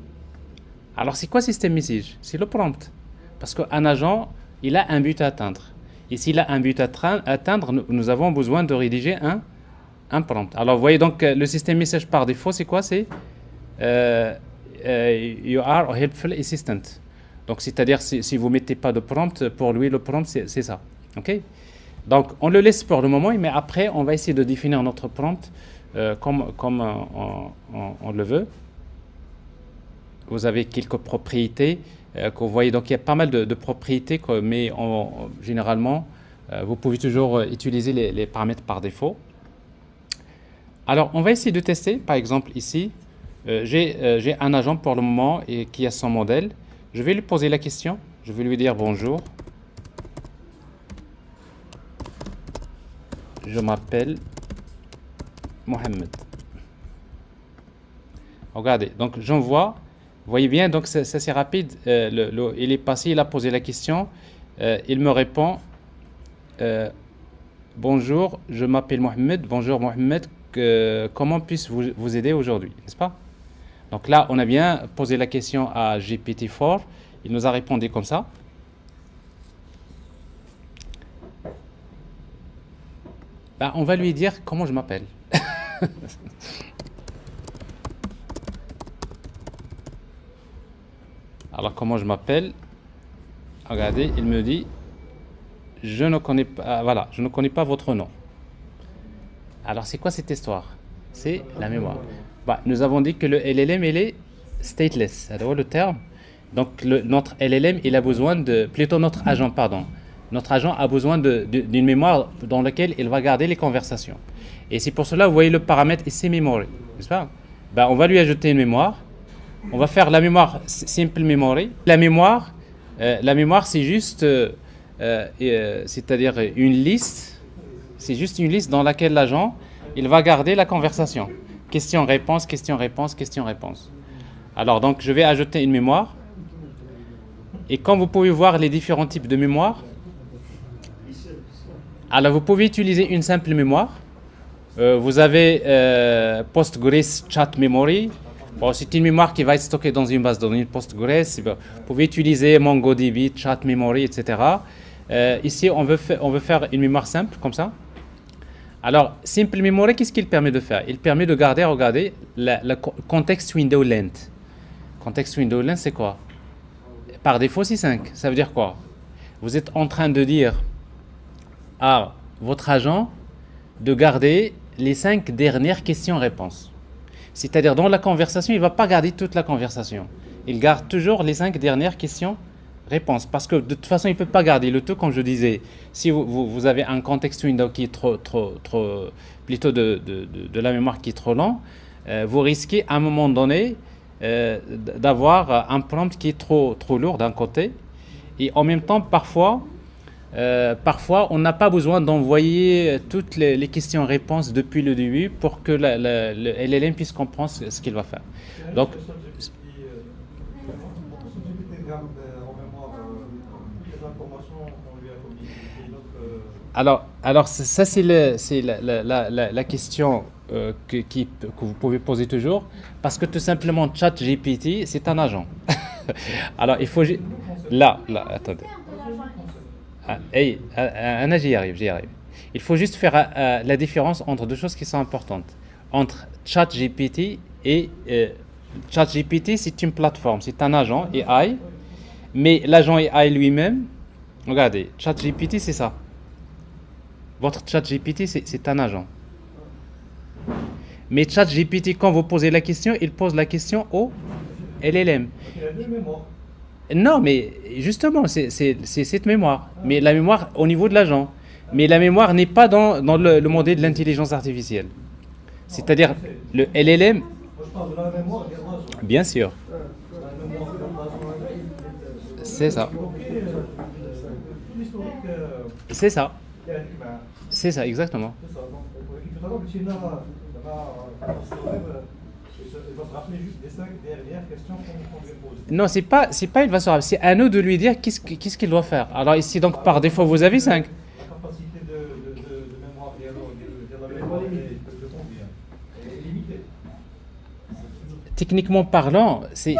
Alors, c'est quoi System Message? C'est le prompt. Parce qu'un agent, il a un but à atteindre. Et s'il a un but à atteindre, nous avons besoin de rédiger un prompt. Alors, vous voyez donc, le System Message par défaut, c'est quoi? C'est You are a helpful assistant. Donc, c'est-à-dire, si vous ne mettez pas de prompt, pour lui, le prompt, c'est ça. OK? Donc, on le laisse pour le moment, mais après, on va essayer de définir notre prompt comme on le veut. Vous avez quelques propriétés que vous voyez. Donc, il y a pas mal de propriétés, mais généralement, vous pouvez toujours utiliser les paramètres par défaut. Alors, on va essayer de tester. Par exemple, ici, j'ai un agent pour le moment et qui a son modèle. Je vais lui poser la question. Je vais lui dire bonjour. Je m'appelle Mohamed. Regardez, donc j'envoie. Vous voyez bien, donc c'est rapide. Il est passé, il a posé la question. Il me répond bonjour, je m'appelle Mohamed. Bonjour Mohamed, comment puis-je vous aider aujourd'hui, n'est-ce pas? Donc là, on a bien posé la question à GPT-4. Il nous a répondu comme ça. Ben, on va lui dire comment je m'appelle. Alors, comment je m'appelle? Regardez, il me dit je ne connais pas, voilà, je ne connais pas votre nom. Alors, c'est quoi cette histoire? C'est la mémoire. Bah, nous avons dit que le LLM, il est stateless. C'est le terme. Donc, notre LLM, il a besoin de, plutôt notre agent, pardon. Notre agent a besoin d'une mémoire dans laquelle il va garder les conversations. Et c'est pour cela, vous voyez le paramètre ici memory, n'est-ce pas? Ben, on va lui ajouter une mémoire. On va faire la mémoire simple memory. La mémoire, c'est juste, c'est-à-dire une liste. C'est juste une liste dans laquelle l'agent, il va garder la conversation. Question-réponse, question-réponse, question-réponse. Alors, donc, je vais ajouter une mémoire. Et comme vous pouvez voir les différents types de mémoire, alors vous pouvez utiliser une simple mémoire. Vous avez Postgres Chat Memory. Bon, c'est une mémoire qui va être stockée dans une base de données Postgres. Vous pouvez utiliser MongoDB, Chat Memory, etc. Ici, on veut faire une mémoire simple, comme ça. Alors, Simple Memory, qu'est-ce qu'il permet de faire? Il permet de garder, regardez, la context window length. Context window length, c'est quoi? Par défaut, c'est 5. Ça veut dire quoi? Vous êtes en train de dire à votre agent de garder les 5 dernières questions-réponses. C'est-à-dire, dans la conversation, il ne va pas garder toute la conversation. Il garde toujours les 5 dernières questions-réponses. Parce que de toute façon, il ne peut pas garder le tout, comme je disais. Si vous avez un context window qui est plutôt de la mémoire qui est trop lent, vous risquez à un moment donné d'avoir un prompt qui est trop lourd d'un côté. Et en même temps, parfois, on n'a pas besoin d'envoyer toutes les questions-réponses depuis le début pour que le LLM puisse comprendre ce qu'il va faire. Donc, alors ça c'est la question que vous pouvez poser toujours, parce que tout simplement ChatGPT c'est un agent. Alors il faut là attendez. J'y arrive. Il faut juste faire la différence entre deux choses qui sont importantes. Entre ChatGPT et ChatGPT, c'est une plateforme, c'est un agent AI, mais l'agent AI lui-même, regardez, ChatGPT c'est ça. Votre ChatGPT c'est un agent. Mais ChatGPT, quand vous posez la question, il pose la question au LLM. Non, mais justement, c'est cette mémoire. Mais la mémoire au niveau de l'agent. Mais la mémoire n'est pas dans le modèle de l'intelligence artificielle. C'est-à-dire, le LLM... Bien sûr. C'est ça. C'est ça, exactement. tout à l'heure, monsieur il va se rappeler juste des 5 dernières questions qu'on lui pose. Non, c'est pas il va se rappeler, c'est à nous de lui dire qu'est-ce qu'il doit faire. Alors ici, donc, par défaut, vous avez 5. La capacité de mémoire de la mémoire de combien? Elle est limitée. Techniquement parlant, c'est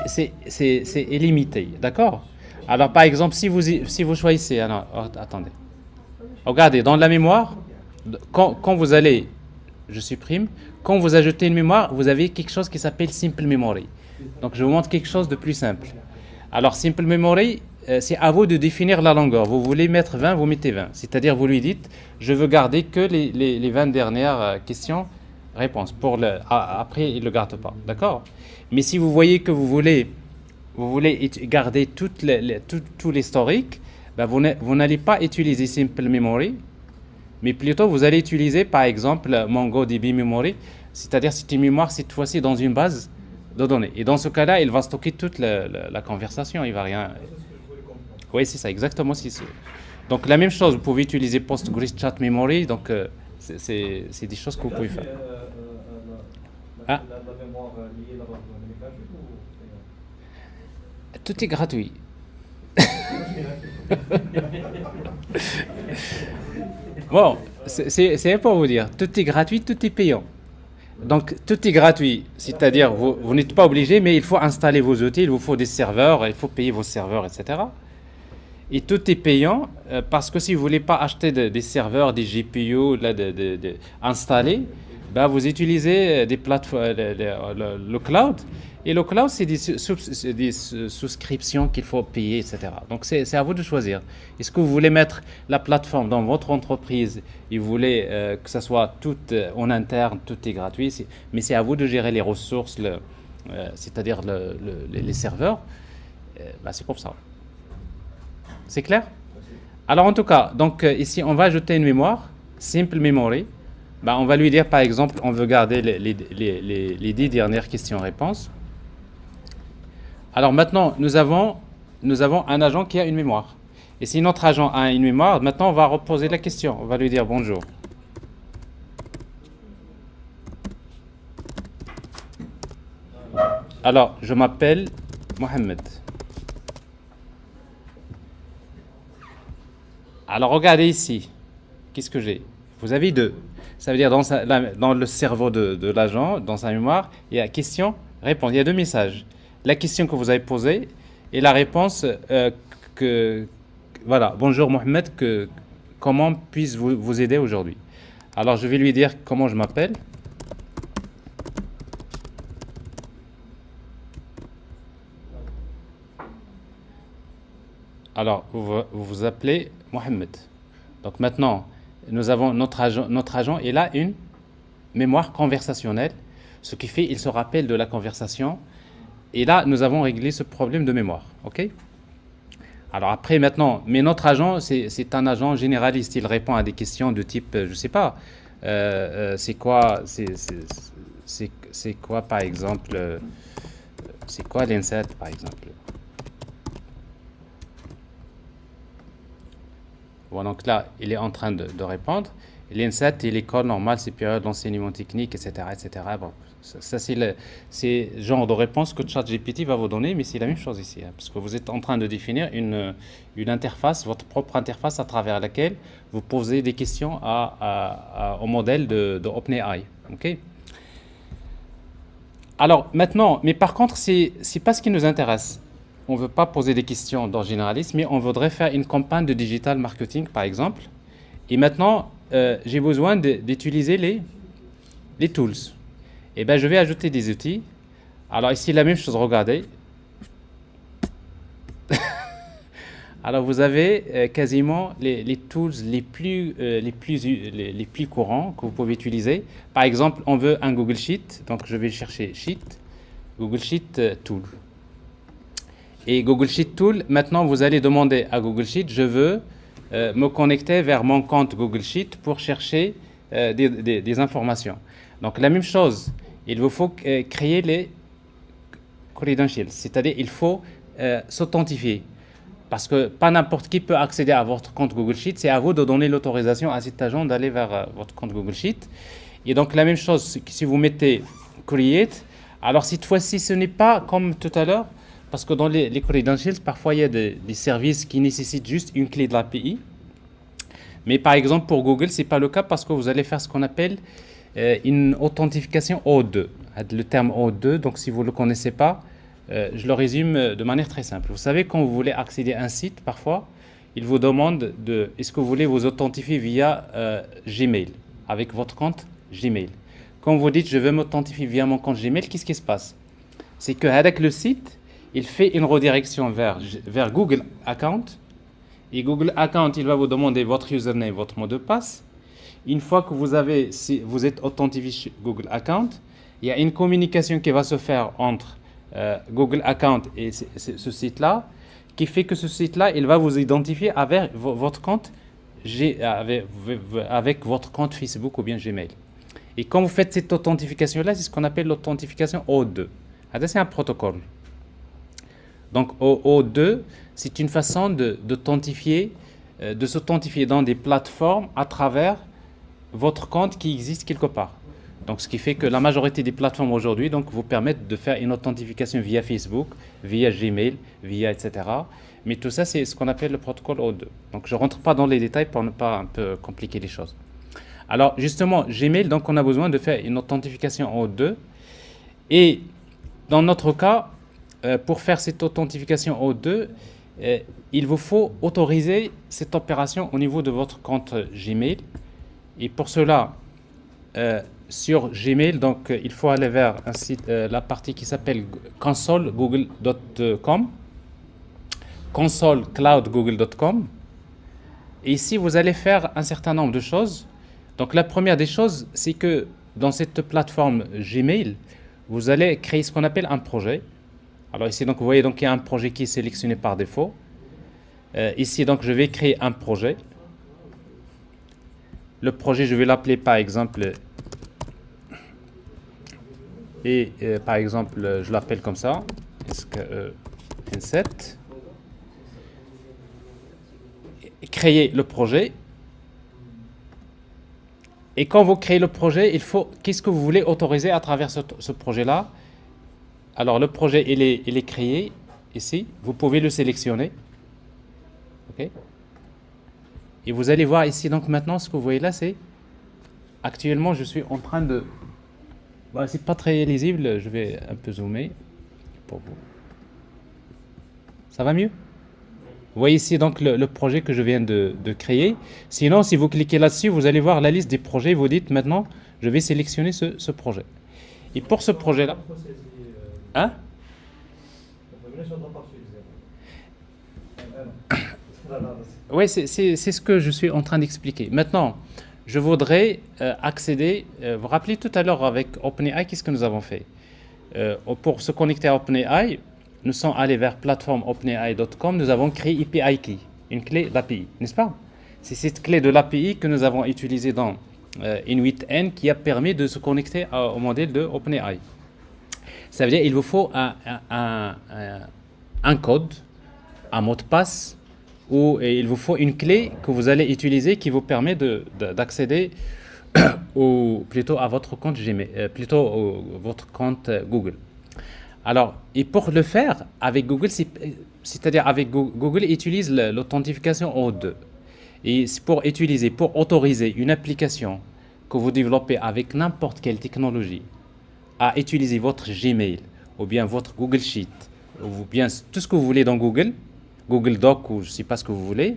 illimité, d'accord? Alors, par exemple, si vous choisissez... Alors, attendez. Regardez, dans la mémoire, quand vous allez... Je supprime. Quand vous ajoutez une mémoire, vous avez quelque chose qui s'appelle Simple Memory. Donc, je vous montre quelque chose de plus simple. Alors, Simple Memory, c'est à vous de définir la longueur. Vous voulez mettre 20, vous mettez 20. C'est-à-dire, vous lui dites, je veux garder que les 20 dernières questions, réponses. Après, il ne le garde pas. D'accord? Mais si vous voyez que vous voulez garder tout l'historique, ben vous n'allez pas utiliser Simple Memory, mais plutôt vous allez utiliser par exemple MongoDB Memory, c'est-à-dire c'est une mémoire cette fois-ci dans une base de données. Et dans ce cas-là, il va stocker toute la conversation, il va rien... Oui, c'est ça, exactement. Donc la même chose, vous pouvez utiliser PostgreSchat Memory, donc c'est des choses que vous pouvez faire. La mémoire liée à la base de données gratuite ou... Tout est gratuit. Bon, c'est pour vous dire, tout est gratuit, tout est payant. Donc tout est gratuit, c'est-à-dire vous n'êtes pas obligé, mais il faut installer vos outils, il vous faut des serveurs, il faut payer vos serveurs, etc. Et tout est payant parce que si vous ne voulez pas acheter des serveurs, des GPU installés, ben vous utilisez des plateformes, le cloud. Et le cloud, c'est des souscriptions qu'il faut payer, etc. Donc, c'est à vous de choisir. Est-ce que vous voulez mettre la plateforme dans votre entreprise et vous voulez que ça soit tout en interne, tout est gratuit, mais c'est à vous de gérer les ressources, c'est-à-dire les serveurs. Ben, c'est comme ça. C'est clair? Alors, en tout cas, donc ici, on va ajouter une mémoire, Simple Memory. Ben, on va lui dire, par exemple, on veut garder les 10 dernières questions-réponses. Alors maintenant, nous avons un agent qui a une mémoire. Et si notre agent a une mémoire, maintenant on va reposer la question. On va lui dire bonjour. Alors, je m'appelle Mohamed. Alors regardez ici. Qu'est-ce que j'ai? Vous avez 2. Ça veut dire dans le cerveau de l'agent, dans sa mémoire, il y a question, réponse. Il y a 2 messages. La question que vous avez posée et la réponse voilà, bonjour Mohamed, comment puis-je vous aider aujourd'hui? Alors je vais lui dire comment je m'appelle. Alors vous vous appelez Mohamed. Donc maintenant, nous avons notre agent, il a une mémoire conversationnelle, ce qui fait qu'il se rappelle de la conversation. Et là, nous avons réglé ce problème de mémoire. OK? Alors après, maintenant, mais notre agent, c'est un agent généraliste. Il répond à des questions de type, je ne sais pas, c'est quoi, par exemple, c'est quoi l'INSET, par exemple? Bon, donc là, il est en train de répondre. L'INSET et l'école normale supérieure d'enseignement technique, etc., etc. Bon, ça c'est le genre de réponse que ChatGPT va vous donner, mais c'est la même chose ici, hein, parce que vous êtes en train de définir une interface, votre propre interface à travers laquelle vous posez des questions au modèle de OpenAI. OK? Alors maintenant, mais par contre, c'est pas ce qui nous intéresse. On ne veut pas poser des questions d'ordre généraliste, mais on voudrait faire une campagne de digital marketing, par exemple. Et maintenant, j'ai besoin d'utiliser les tools. Et bien, je vais ajouter des outils. Alors ici, la même chose, regardez. Alors, vous avez quasiment les tools les plus courants que vous pouvez utiliser. Par exemple, on veut un Google Sheet. Donc, je vais chercher Sheet, Google Sheet Tool. Et Google Sheet Tool, maintenant, vous allez demander à Google Sheet, je veux me connecter vers mon compte Google Sheet pour chercher des informations. Donc, la même chose, il vous faut créer les credentials, c'est-à-dire il faut s'authentifier. Parce que pas n'importe qui peut accéder à votre compte Google Sheet, c'est à vous de donner l'autorisation à cet agent d'aller vers votre compte Google Sheet. Et donc la même chose, si vous mettez create, alors cette fois-ci ce n'est pas comme tout à l'heure, parce que dans les credentials, parfois il y a des services qui nécessitent juste une clé de l'API. Mais par exemple pour Google, ce n'est pas le cas parce que vous allez faire ce qu'on appelle une authentification O2. Le terme O2, donc si vous ne le connaissez pas, je le résume de manière très simple. Vous savez, quand vous voulez accéder à un site, parfois, il vous demande est-ce que vous voulez vous authentifier via Gmail, avec votre compte Gmail. Quand vous dites je veux m'authentifier via mon compte Gmail, qu'est-ce qui se passe? C'est qu'avec le site, il fait une redirection vers Google Account. Et Google Account, il va vous demander votre username, votre mot de passe. Une fois que si vous êtes authentifié sur Google Account, il y a une communication qui va se faire entre Google Account et ce site-là, qui fait que ce site-là, il va vous identifier avec votre compte avec votre compte Facebook ou bien Gmail. Et quand vous faites cette authentification-là, c'est ce qu'on appelle l'authentification O2. C'est un protocole. Donc O2, c'est une façon d'authentifier, de s'authentifier dans des plateformes à travers votre compte qui existe quelque part. Donc ce qui fait que la majorité des plateformes aujourd'hui vous permettent de faire une authentification via Facebook, via Gmail, via etc. Mais tout ça, c'est ce qu'on appelle le protocole O2. Donc je ne rentre pas dans les détails pour ne pas un peu compliquer les choses. Alors justement, Gmail, donc on a besoin de faire une authentification O2. Et dans notre cas, pour faire cette authentification O2, il vous faut autoriser cette opération au niveau de votre compte Gmail. Et pour cela, sur Gmail, donc il faut aller vers un site, la partie qui s'appelle consolegoogle.com, consolecloudgoogle.com. Et ici, vous allez faire un certain nombre de choses. Donc la première des choses, c'est que dans cette plateforme Gmail, vous allez créer ce qu'on appelle un projet. Alors ici, donc, vous voyez, donc, il y a un projet qui est sélectionné par défaut. Ici, donc, je vais créer un projet. Le projet, je vais l'appeler par exemple, par exemple, je l'appelle comme ça, N7. Créer le projet. Et quand vous créez le projet, qu'est-ce que vous voulez autoriser à travers ce projet-là? Alors le projet, il est créé ici. Vous pouvez le sélectionner. OK? Et vous allez voir ici, donc maintenant, ce que vous voyez là, c'est actuellement, je suis en train de... Bon, c'est pas très lisible, je vais un peu zoomer pour vous. Ça va mieux? Vous voyez ici donc le projet que je viens de créer. Sinon, si vous cliquez là-dessus, vous allez voir la liste des projets. Vous dites maintenant, je vais sélectionner ce projet. Et pour ce projet-là... Hein? Oui, c'est ce que je suis en train d'expliquer. Maintenant, je voudrais accéder... vous vous rappelez tout à l'heure avec OpenAI, qu'est-ce que nous avons fait? Pour se connecter à OpenAI, nous sommes allés vers plateforme openai.com, nous avons créé API Key, une clé d'API, n'est-ce pas? C'est cette clé de l'API que nous avons utilisée dans In8N qui a permis de se connecter au modèle de OpenAI. Ça veut dire qu'il vous faut un code, un mot de passe, ou il vous faut une clé que vous allez utiliser qui vous permet d'accéder plutôt à votre compte Gmail, plutôt votre compte Google. Alors, et pour le faire avec Google, c'est-à-dire avec Google utilise l'authentification O2. Et c'est pour autoriser une application que vous développez avec n'importe quelle technologie à utiliser votre Gmail ou bien votre Google Sheet ou bien tout ce que vous voulez dans Google Doc ou je ne sais pas ce que vous voulez,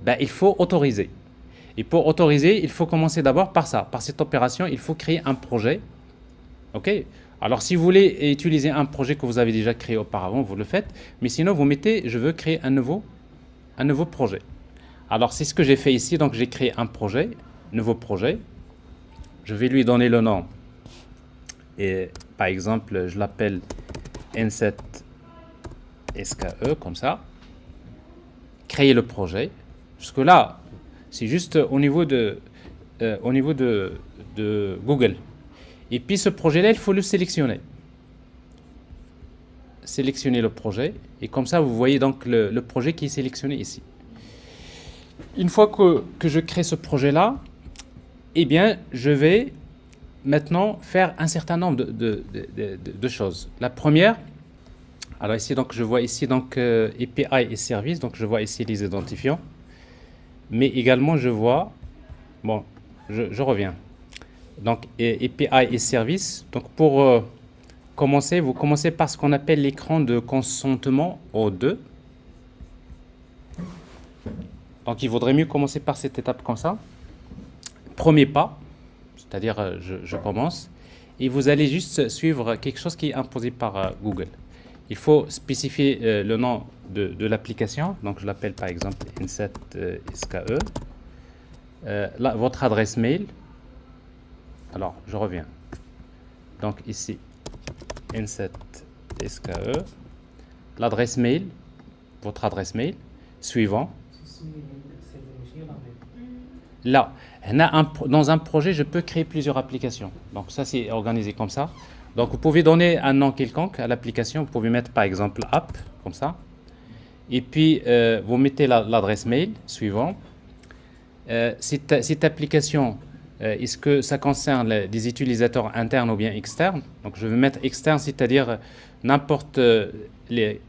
ben, il faut autoriser. Et pour autoriser, il faut commencer d'abord par ça. Par cette opération, il faut créer un projet. OK ? Alors, si vous voulez utiliser un projet que vous avez déjà créé auparavant, vous le faites. Mais sinon, vous mettez, je veux créer un nouveau projet. Alors, c'est ce que j'ai fait ici. Donc, j'ai créé un projet, nouveau projet. Je vais lui donner le nom. Et par exemple, je l'appelle N7 SKE, comme ça. Créer le projet. Jusque-là, c'est juste au niveau de Google. Et puis ce projet-là, il faut le sélectionner. Sélectionner le projet. Et comme ça, vous voyez donc le projet qui est sélectionné ici. Une fois que je crée ce projet-là, eh bien, je vais maintenant faire un certain nombre de choses. La première, alors ici donc je vois ici donc API et services, donc je vois ici les identifiants, mais également je vois, bon, je reviens. Donc API et services. Donc pour commencer, vous commencez par ce qu'on appelle l'écran de consentement O2. Donc il vaudrait mieux commencer par cette étape comme ça. Premier pas, c'est-à-dire je commence, et vous allez juste suivre quelque chose qui est imposé par Google. Il faut spécifier le nom de l'application, donc je l'appelle par exemple Inset SKE. Là, votre adresse mail. Alors, je reviens. Donc ici, Inset SKE. L'adresse mail, votre adresse mail. Suivant. Là, dans un projet, je peux créer plusieurs applications. Donc ça, c'est organisé comme ça. Donc vous pouvez donner un nom quelconque à l'application. Vous pouvez mettre par exemple app, comme ça. Et puis, vous mettez l'adresse mail suivant. Cette application, est-ce que ça concerne des utilisateurs internes ou bien externes? Donc je vais mettre externe, c'est-à-dire n'importe les...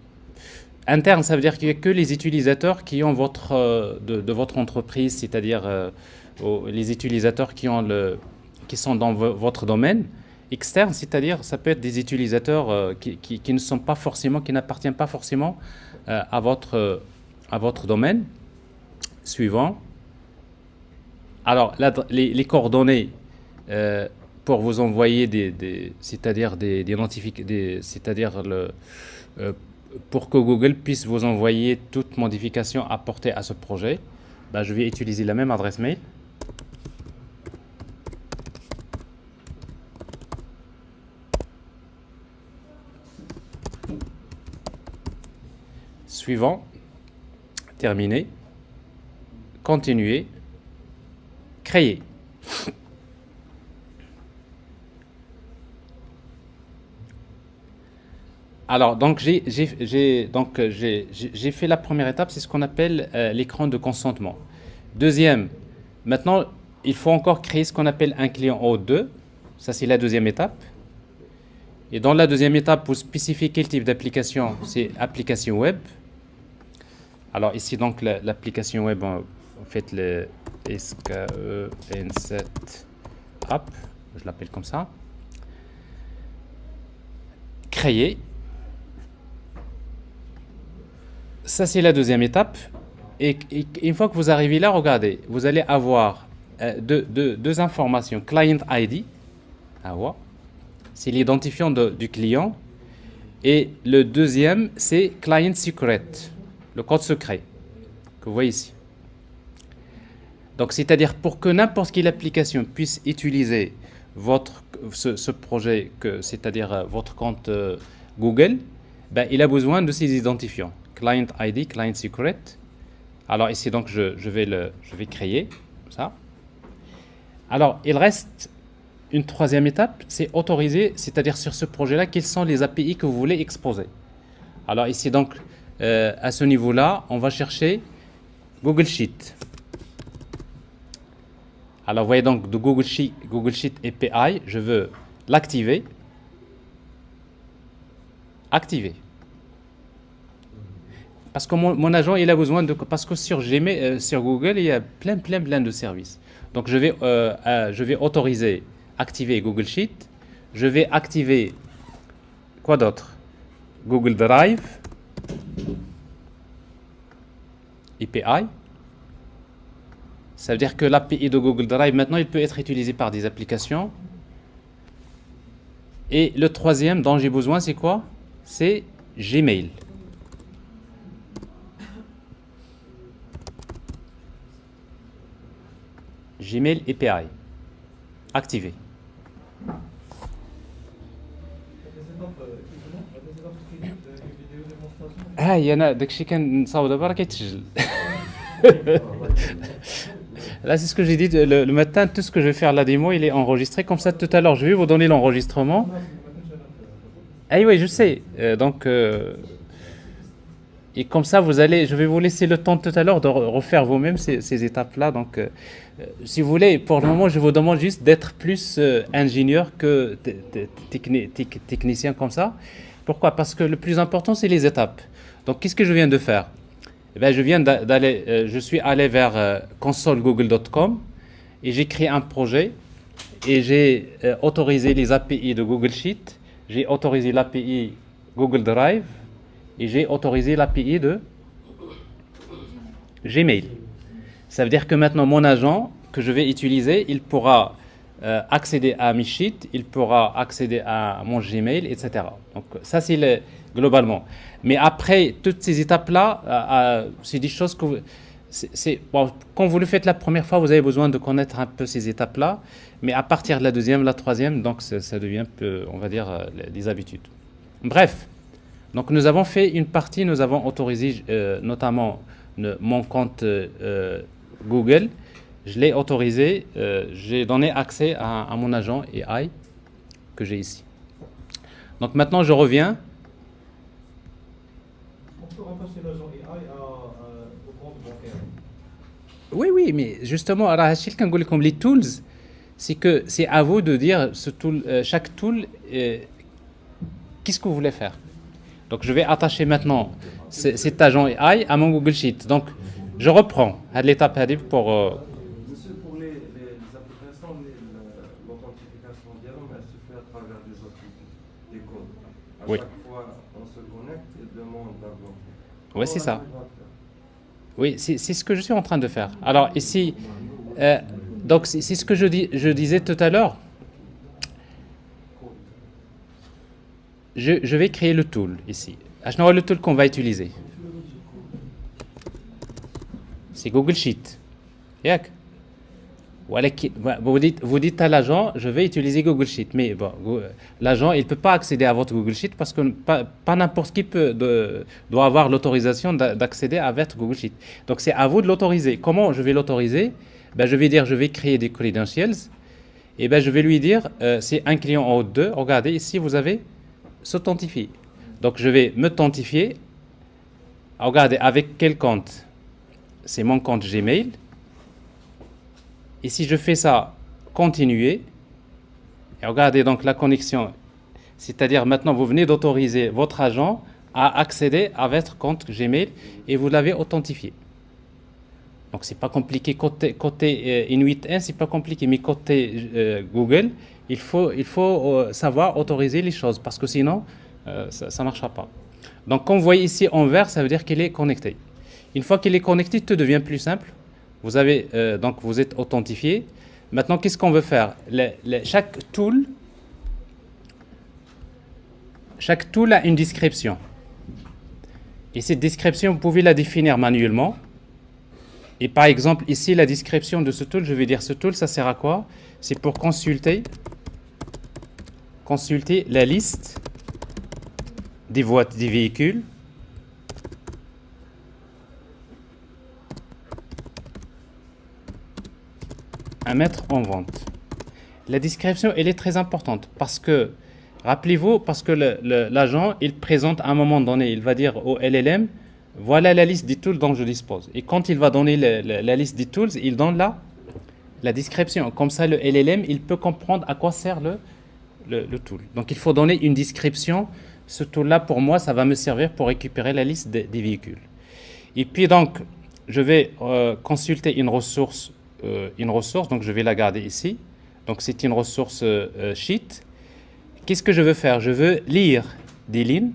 Interne, ça veut dire qu'il n'y a que les utilisateurs qui ont de votre entreprise, c'est-à-dire les utilisateurs qui sont dans votre domaine. Externe, c'est-à-dire ça peut être des utilisateurs qui ne sont pas forcément, qui n'appartiennent pas forcément à votre domaine. Suivant. Alors, les coordonnées pour vous envoyer c'est-à-dire des notifications, c'est-à-dire pour que Google puisse vous envoyer toute modification apportée à ce projet, ben, je vais utiliser la même adresse mail. Suivant, terminé, continuer, créer. Alors, donc j'ai fait la première étape, c'est ce qu'on appelle l'écran de consentement. Deuxième, maintenant, il faut encore créer ce qu'on appelle un client O2. Ça, c'est la deuxième étape. Et dans la deuxième étape, vous spécifiez quel type d'application. C'est application web. Alors ici, donc, l'application web, en fait, le SKE Inset App, je l'appelle comme ça. Créer. Ça, c'est la deuxième étape. Et une fois que vous arrivez là, regardez, vous allez avoir deux informations. Client ID, c'est l'identifiant du client. Et le deuxième, c'est Client Secret, le code secret, que vous voyez ici. Donc, c'est-à-dire pour que n'importe quelle application puisse utiliser ce projet, c'est-à-dire votre compte Google, ben, il a besoin de ces identifiants. Client ID, Client Secret. Alors ici, donc, je vais créer ça. Alors, il reste une troisième étape, c'est autoriser, c'est-à-dire sur ce projet-là, quelles sont les API que vous voulez exposer. Alors ici, donc, à ce niveau-là, on va chercher Google Sheet. Alors, vous voyez donc, de Google Sheet API, je veux l'activer. Activer. Parce que mon agent, il a besoin de... Parce que sur Google, il y a plein de services. Donc, je vais autoriser, activer Google Sheet. Je vais activer, quoi d'autre? Google Drive, API. Ça veut dire que l'API de Google Drive, maintenant, il peut être utilisé par des applications. Et le troisième dont j'ai besoin, c'est quoi? C'est Gmail. Gmail API. Activé. انا داكشي كنصاوب دابا راه كيتسجل. Là, c'est ce que j'ai dit le matin, tout ce que je vais faire la démo, il est enregistré. Comme ça, tout à l'heure, je vais vous donner l'enregistrement. Ah oui, je sais. Donc, Et comme ça, je vais vous laisser le temps tout à l'heure de refaire vous-même ces étapes-là. Donc, si vous voulez, pour le moment, je vous demande juste d'être plus ingénieur que technicien comme ça. Pourquoi? Parce que le plus important, c'est les étapes. Donc, qu'est-ce que je viens de faire? Eh bien, je suis allé vers consolegoogle.com et j'ai créé un projet et j'ai autorisé les API de Google Sheet, j'ai autorisé l'API Google Drive et j'ai autorisé l'API de Gmail. Ça veut dire que maintenant, mon agent que je vais utiliser, il pourra accéder à mes sheets, il pourra accéder à mon Gmail, etc. Donc ça, c'est globalement. Mais après, toutes ces étapes-là, c'est des choses que bon, quand vous le faites la première fois, vous avez besoin de connaître un peu ces étapes-là. Mais à partir de la deuxième, la troisième, donc ça devient, on va dire, des habitudes. Bref, donc nous avons fait une partie, nous avons autorisé notamment mon compte Google. Je l'ai autorisé, j'ai donné accès à mon agent AI que j'ai ici. Donc maintenant, je reviens. On peut rattacher l'agent AI au compte bancaire. Oui, mais justement, Rachel, quand vous les tools, c'est que c'est à vous de dire chaque tool, qu'est-ce que vous voulez faire. Donc je vais attacher maintenant cet agent AI à mon Google Sheet. Donc je reprends à l'étape pour... Monsieur, pour les applications, l'authentification d'IAM, elle se fait à travers des outils, des codes. À Oui. chaque fois on se connecte, il demande d'abord. Oui, c'est ça. Oui, c'est ce que je suis en train de faire. Alors ici, donc c'est ce que je disais tout à l'heure. Je vais créer le tool ici. Le tool qu'on va utiliser. C'est Google Sheet. Yak. Vous dites à l'agent, je vais utiliser Google Sheet. Mais bon, l'agent, il ne peut pas accéder à votre Google Sheet parce que pas n'importe qui doit avoir l'autorisation d'accéder à votre Google Sheet. Donc c'est à vous de l'autoriser. Comment je vais l'autoriser? Je vais dire, je vais créer des credentials. Et je vais lui dire, c'est un client en haut 2. Regardez, ici, vous avez s'authentifier. Donc je vais m'authentifier. Regardez, avec quel compte? C'est mon compte Gmail. Et si je fais ça, continuer. Et regardez donc la connexion. C'est-à-dire maintenant, vous venez d'autoriser votre agent à accéder à votre compte Gmail et vous l'avez authentifié. Donc c'est pas compliqué. Côté Inuit 1, c'est pas compliqué. Mais côté Google, il faut savoir autoriser les choses parce que sinon, ça ne marchera pas. Donc, comme vous voyez ici en vert, ça veut dire qu'il est connecté. Une fois qu'il est connecté, tout devient plus simple. Vous êtes authentifié. Maintenant, qu'est-ce qu'on veut faire? Chaque tool a une description. Et cette description, vous pouvez la définir manuellement. Et par exemple, ici, la description de ce tool, je vais dire ce tool, ça sert à quoi? C'est pour consulter la liste des véhicules à mettre en vente. La description, elle est très importante parce que, rappelez-vous, parce que l'agent, il présente à un moment donné, il va dire au LLM, voilà la liste des tools dont je dispose. Et quand il va donner la liste des tools, il donne la description. Comme ça, le LLM, il peut comprendre à quoi sert le tool. Donc, il faut donner une description. Ce tool-là, pour moi, ça va me servir pour récupérer la liste des véhicules. Et puis, donc, je vais consulter une ressource. Donc, je vais la garder ici. Donc, c'est une ressource sheet. Qu'est-ce que je veux faire? Je veux lire des lignes.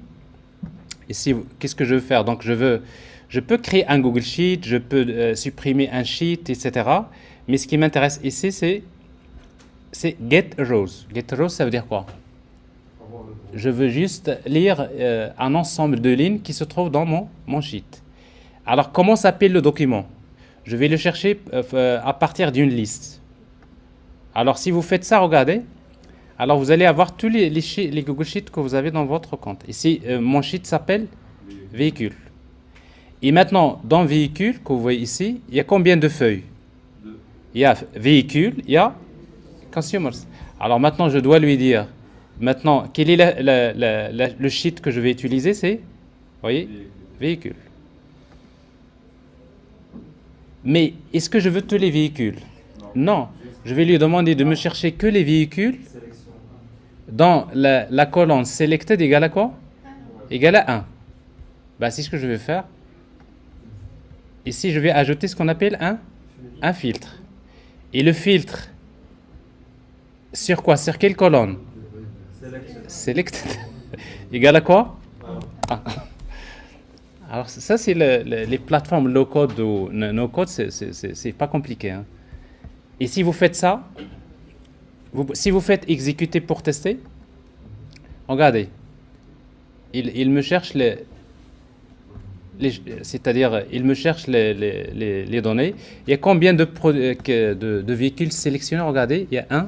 Ici, qu'est-ce que je veux faire? Donc, je peux créer un Google Sheet, je peux supprimer un sheet, etc. Mais ce qui m'intéresse ici, c'est get rows. Get rows, ça veut dire quoi? Je veux juste lire un ensemble de lignes qui se trouvent dans mon sheet. Alors, comment s'appelle le document? Je vais le chercher à partir d'une liste. Alors, si vous faites ça, regardez. Alors, vous allez avoir tous les Google Sheets que vous avez dans votre compte. Ici, mon sheet s'appelle véhicule. Et maintenant, dans véhicule, que vous voyez ici, il y a combien de feuilles? Il y a véhicule, il y a consumers. Alors maintenant, je dois lui dire, maintenant, quel est le sheet que je vais utiliser? C'est, vous voyez, véhicule. Mais est-ce que je veux tous les véhicules? Non. Je vais lui demander de me chercher que les véhicules Sélection. dans la colonne selected égale à quoi? Égale à 1. Bah, c'est ce que je vais faire. Ici, je vais ajouter ce qu'on appelle un filtre. Et le filtre, sur quoi? Sur quelle colonne? Sélection. Selected égale à quoi? Ah. Alors ça, c'est les plateformes low-code ou no-code, c'est pas compliqué, hein. Et si vous faites ça, si vous faites exécuter pour tester, regardez, il me cherche c'est-à-dire il me cherche les données. Il y a combien de véhicules sélectionnés? Regardez, il y a 1,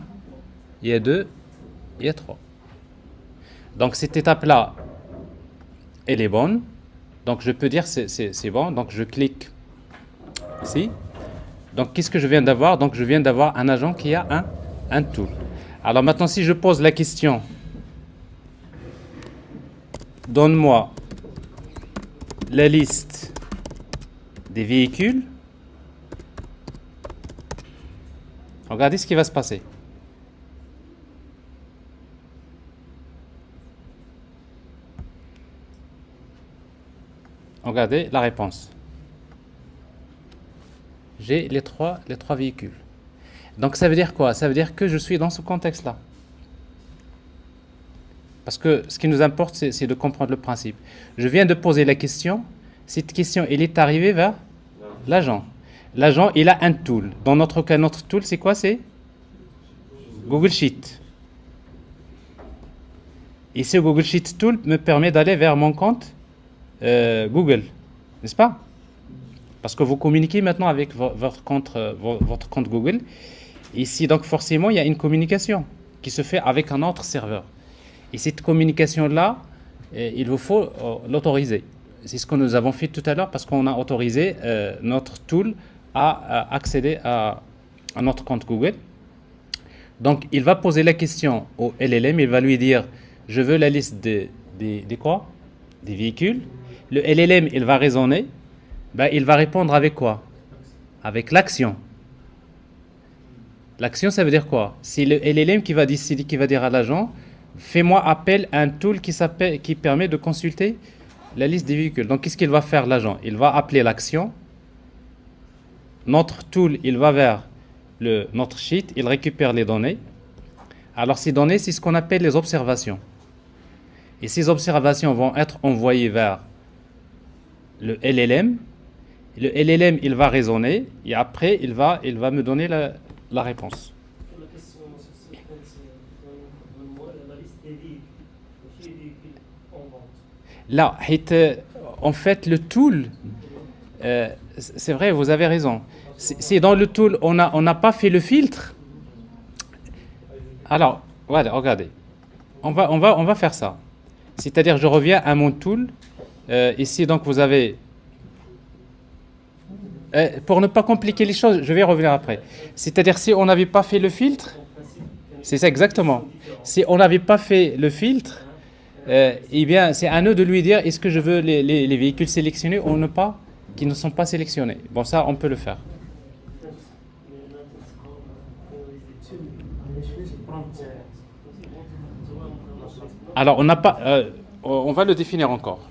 il y a 2, il y a 3. Donc cette étape-là, elle est bonne. Donc je peux dire c'est bon. Donc je clique ici. Donc qu'est-ce que je viens d'avoir? Donc je viens d'avoir un agent qui a un tool. Alors maintenant, si je pose la question, donne-moi la liste des véhicules, regardez ce qui va se passer. Regardez la réponse. J'ai les trois véhicules. Donc ça veut dire quoi? Ça veut dire que je suis dans ce contexte-là. Parce que ce qui nous importe, c'est de comprendre le principe. Je viens de poser la question. Cette question, elle est arrivée vers l'agent. L'agent, il a un tool. Dans notre cas, notre tool, c'est quoi? C'est Google Sheet. Et ce Google Sheet tool me permet d'aller vers mon compte Google, n'est-ce pas? Parce que vous communiquez maintenant avec votre compte Google. Ici, donc forcément, il y a une communication qui se fait avec un autre serveur. Et cette communication-là, il vous faut l'autoriser. C'est ce que nous avons fait tout à l'heure parce qu'on a autorisé notre tool à accéder à notre compte Google. Donc, il va poser la question au LLM. Il va lui dire, je veux la liste des quoi? Des véhicules. Le LLM, il va raisonner. Ben, il va répondre avec quoi? Avec l'action. L'action, ça veut dire quoi? C'est le LLM qui va décider, qui va dire à l'agent, fais-moi appel à un tool qui permet de consulter la liste des véhicules. Donc, qu'est-ce qu'il va faire l'agent? Il va appeler l'action. Notre tool, il va vers notre sheet, il récupère les données. Alors, ces données, c'est ce qu'on appelle les observations. Et ces observations vont être envoyées vers le LLM. Le LLM, il va raisonner et après, il va me donner la réponse. La question sur ce point, c'est donne-moi la liste des véhicules. Les véhicules en vente. Là, en fait, le tool, c'est vrai, vous avez raison. C'est dans le tool, on n'a pas fait le filtre. Alors, voilà, regardez. On va faire ça. C'est-à-dire, je reviens à mon tool. Ici, donc, vous avez... pour ne pas compliquer les choses, je vais revenir après. C'est-à-dire, si on n'avait pas fait le filtre, c'est ça exactement. Si on n'avait pas fait le filtre, eh bien, c'est à nous de lui dire est-ce que je veux les véhicules sélectionnés ou pas, qui ne sont pas sélectionnés. Bon, ça, on peut le faire. Alors, on n'a pas... on va le définir encore.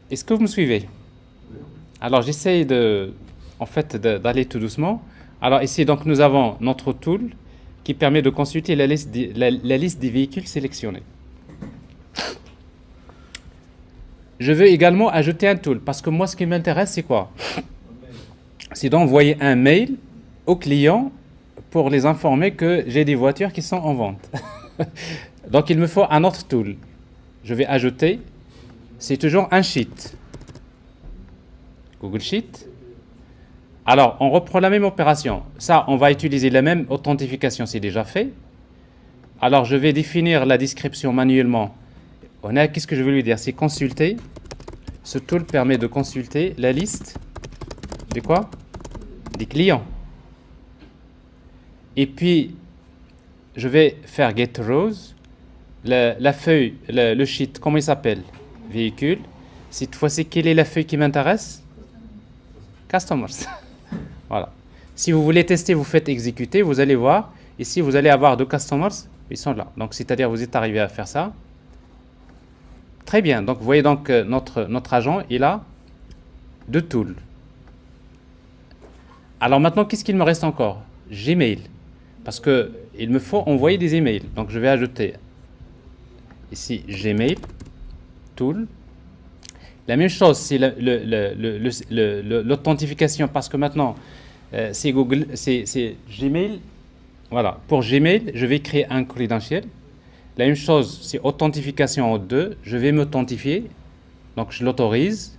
Est-ce que vous me suivez? Alors, j'essaye d'aller tout doucement. Alors, ici, donc, nous avons notre tool qui permet de consulter la liste des véhicules sélectionnés. Je veux également ajouter un tool parce que moi, ce qui m'intéresse, c'est quoi? C'est d'envoyer un mail aux clients pour les informer que j'ai des voitures qui sont en vente. Donc, il me faut un autre tool. Je vais ajouter... C'est toujours un sheet. Google Sheet. Alors, on reprend la même opération. Ça, on va utiliser la même authentification, c'est déjà fait. Alors, je vais définir la description manuellement. Qu'est-ce que je veux lui dire? C'est consulter. Ce tool permet de consulter la liste de quoi? Des clients. Et puis, je vais faire get rows. la feuille, le sheet, comment il s'appelle? Véhicule. Cette fois-ci, quelle est la feuille qui m'intéresse? Customers. Voilà. Si vous voulez tester, vous faites exécuter, vous allez voir. Ici, vous allez avoir deux customers, ils sont là. Donc, c'est-à-dire, vous êtes arrivé à faire ça. Très bien. Donc, vous voyez donc notre agent, il a deux tools. Alors maintenant, qu'est-ce qu'il me reste encore? Gmail. Parce que il me faut envoyer des emails. Donc, je vais ajouter ici Gmail, tool. La même chose, c'est l'authentification, parce que maintenant, c'est Google, c'est Gmail. Voilà, pour Gmail, je vais créer un credential. La même chose, c'est authentification en 2. Je vais m'authentifier. Donc, je l'autorise.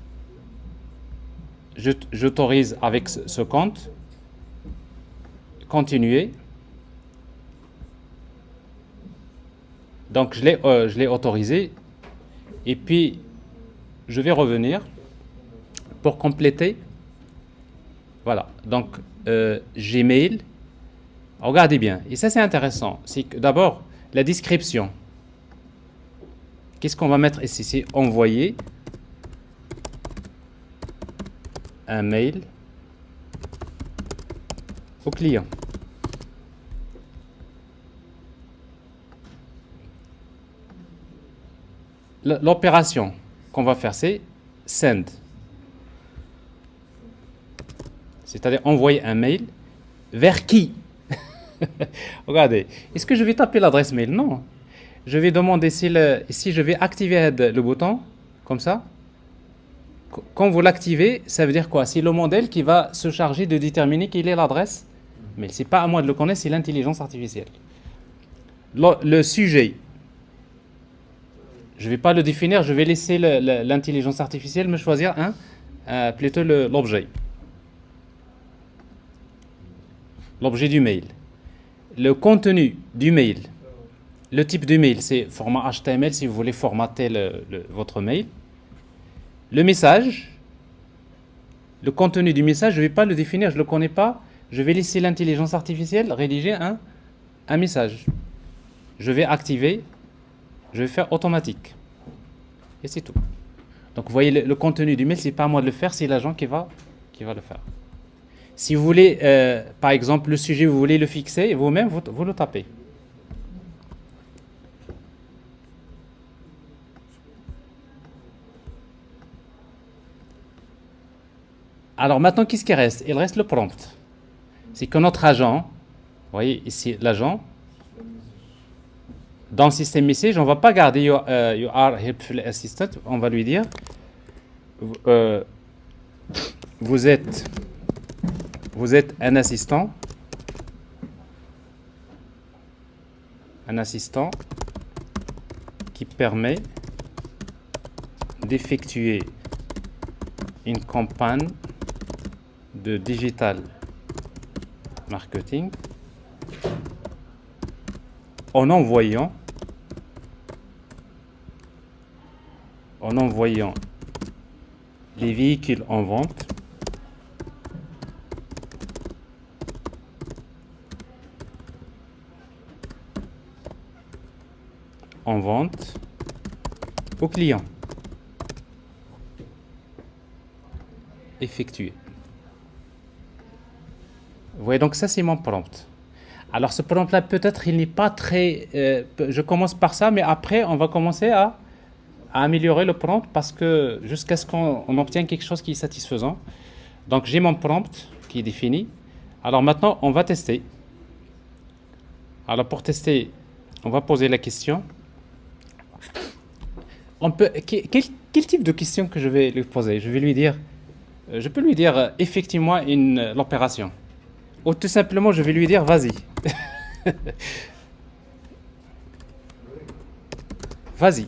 J'autorise avec ce compte. Continuer. Donc, je l'ai autorisé. Et puis, je vais revenir pour compléter. Voilà. Donc, Gmail. Regardez bien. Et ça, c'est intéressant. C'est que d'abord, la description. Qu'est-ce qu'on va mettre ici? C'est envoyer un mail au client. L'opération qu'on va faire, c'est send. C'est-à-dire envoyer un mail vers qui? Regardez, est-ce que je vais taper l'adresse mail? Non. Je vais demander si je vais activer le bouton, comme ça. Quand vous l'activez, ça veut dire quoi? C'est le modèle qui va se charger de déterminer quelle est l'adresse. Mais ce n'est pas à moi de le connaître, c'est l'intelligence artificielle. Le sujet, je ne vais pas le définir, je vais laisser l'intelligence artificielle me choisir plutôt l'objet. L'objet du mail. Le contenu du mail. Le type de mail, c'est format HTML si vous voulez formater votre mail. Le message. Le contenu du message, je ne vais pas le définir, je ne le connais pas. Je vais laisser l'intelligence artificielle rédiger un message. Je vais activer, je vais faire automatique. Et c'est tout. Donc vous voyez, le contenu du mail, ce n'est pas à moi de le faire, c'est l'agent qui va le faire. Si vous voulez, par exemple, le sujet, vous voulez le fixer, vous-même, vous le tapez. Alors maintenant, qu'est-ce qui reste? Il reste le prompt. C'est que notre agent, vous voyez ici l'agent, dans System Message, on ne va pas garder you are helpful assistant, on va lui dire vous êtes un assistant qui permet d'effectuer une campagne de digital marketing en envoyant les véhicules en vente au client. Effectué. Vous voyez, donc ça c'est mon prompt. Alors ce prompt là, peut-être il n'est pas très... je commence par ça, mais après on va commencer à améliorer le prompt parce que jusqu'à ce qu'on obtienne quelque chose qui est satisfaisant. Donc j'ai mon prompt qui est défini. Alors maintenant on va tester. Alors pour tester, on va poser la question. Quel type de question que je vais lui poser? Je vais lui dire... Je peux lui dire effectivement l'opération. Ou tout simplement, je vais lui dire vas-y. Vas-y.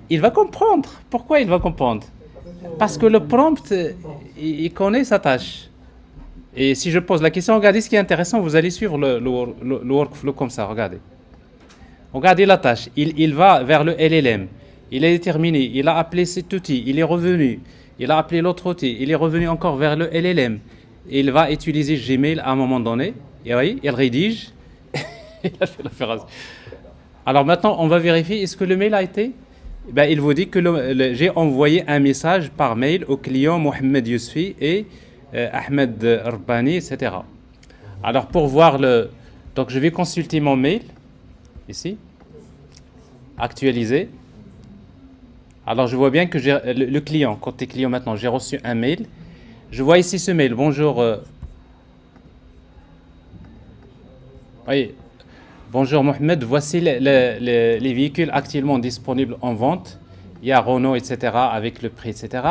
Il va comprendre. Pourquoi il va comprendre? Parce que le prompt, il connaît sa tâche. Et si je pose la question, regardez ce qui est intéressant, vous allez suivre le workflow comme ça, regardez. Regardez la tâche. Il va vers le LLM. Il a déterminé, il a appelé cet outil, il est revenu. Il a appelé l'autre outil, il est revenu encore vers le LLM. Il va utiliser Gmail à un moment donné. Et vous voyez, il rédige. Il a fait l'opération. Alors maintenant, on va vérifier, est-ce que le mail a été? Ben, il vous dit que j'ai envoyé un message par mail au client Mohamed Yousfi et Ahmed Rabbani, etc. Alors pour voir le... Donc je vais consulter mon mail, ici, actualiser. Alors je vois bien que j'ai le client, côté client maintenant, j'ai reçu un mail. Je vois ici ce mail, bonjour... oui, bonjour Mohamed, voici les véhicules actuellement disponibles en vente. Il y a Renault, etc., avec le prix, etc.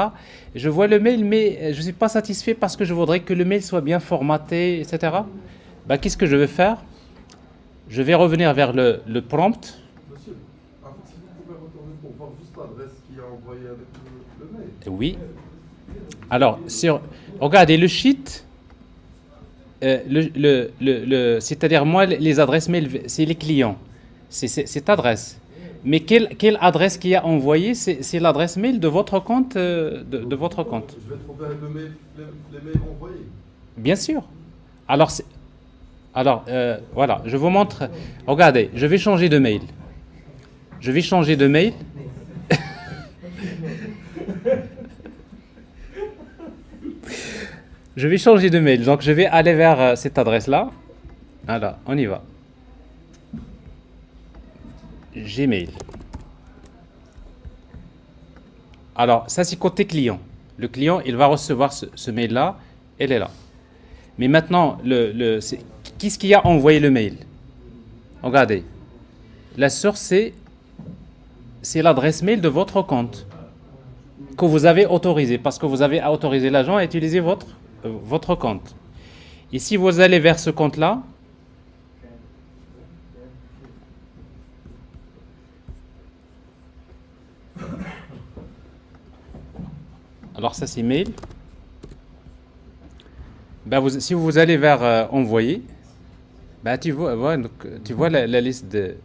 Je vois le mail, mais je ne suis pas satisfait parce que je voudrais que le mail soit bien formaté, etc. Ben, qu'est-ce que je vais faire? Je vais revenir vers le prompt. Monsieur, en fait, si vous pouvez retourner pour voir juste l'adresse qui a envoyé avec le mail. Oui. Alors, regardez le sheet. C'est-à-dire moi, les adresses mail, c'est les clients. C'est cette adresse. Mais quelle adresse qui a envoyé? C'est l'adresse mail de votre compte. De votre compte. Je vais trouver les mails envoyés. Bien sûr. Alors, voilà, je vous montre. Regardez, je vais changer de mail. Je vais changer de mail. Je vais changer de mail. Donc, je vais aller vers cette adresse-là. Alors, on y va. Gmail. Alors, ça, c'est côté client. Le client, il va recevoir ce mail-là. Elle est là. Mais maintenant, qu'est-ce qui a envoyé le mail? Regardez. La source, c'est l'adresse mail de votre compte que vous avez autorisé, parce que vous avez autorisé l'agent à utiliser votre compte. Et si vous allez vers ce compte-là, alors ça c'est mail. Ben si vous allez vers envoyer, ben tu vois la liste de...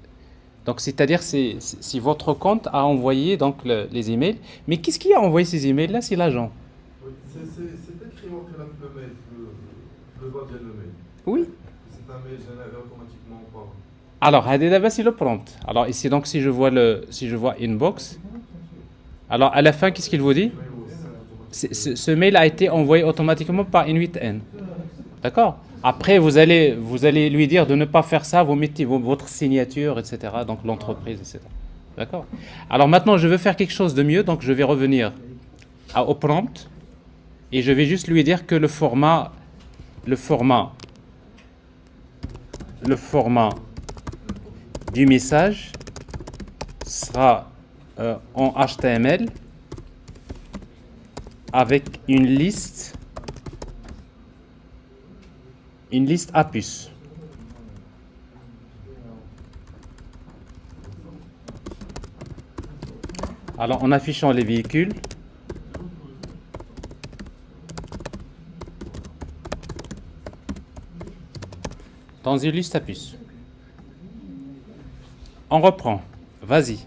Donc c'est-à-dire si votre compte a envoyé donc les emails. Mais qu'est-ce qui a envoyé ces emails-là? C'est l'agent. Oui, c'est écrit au préalable le mail, le vois bien le mail. Oui. C'est un mail généré automatiquement par... Alors, d'abord c'est le prompt. Alors ici donc si je vois inbox, alors à la fin qu'est-ce qu'il vous dit? Ce mail a été envoyé automatiquement par N8N. D'accord? Après vous allez lui dire de ne pas faire ça, vous mettez votre signature, etc. Donc l'entreprise, etc. D'accord? Alors maintenant je veux faire quelque chose de mieux, donc je vais revenir au prompt et je vais juste lui dire que le format du message sera en HTML avec une liste à puce. Alors en affichant les véhicules, dans une liste à puce. On reprend. Vas-y.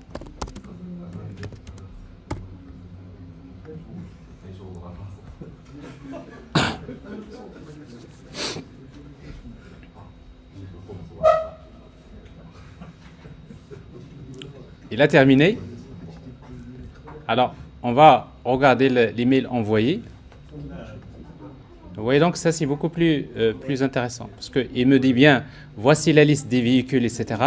Il a terminé. Alors, on va regarder l'email envoyé. Vous voyez donc, ça c'est beaucoup plus intéressant. Parce qu'il me dit bien, voici la liste des véhicules, etc.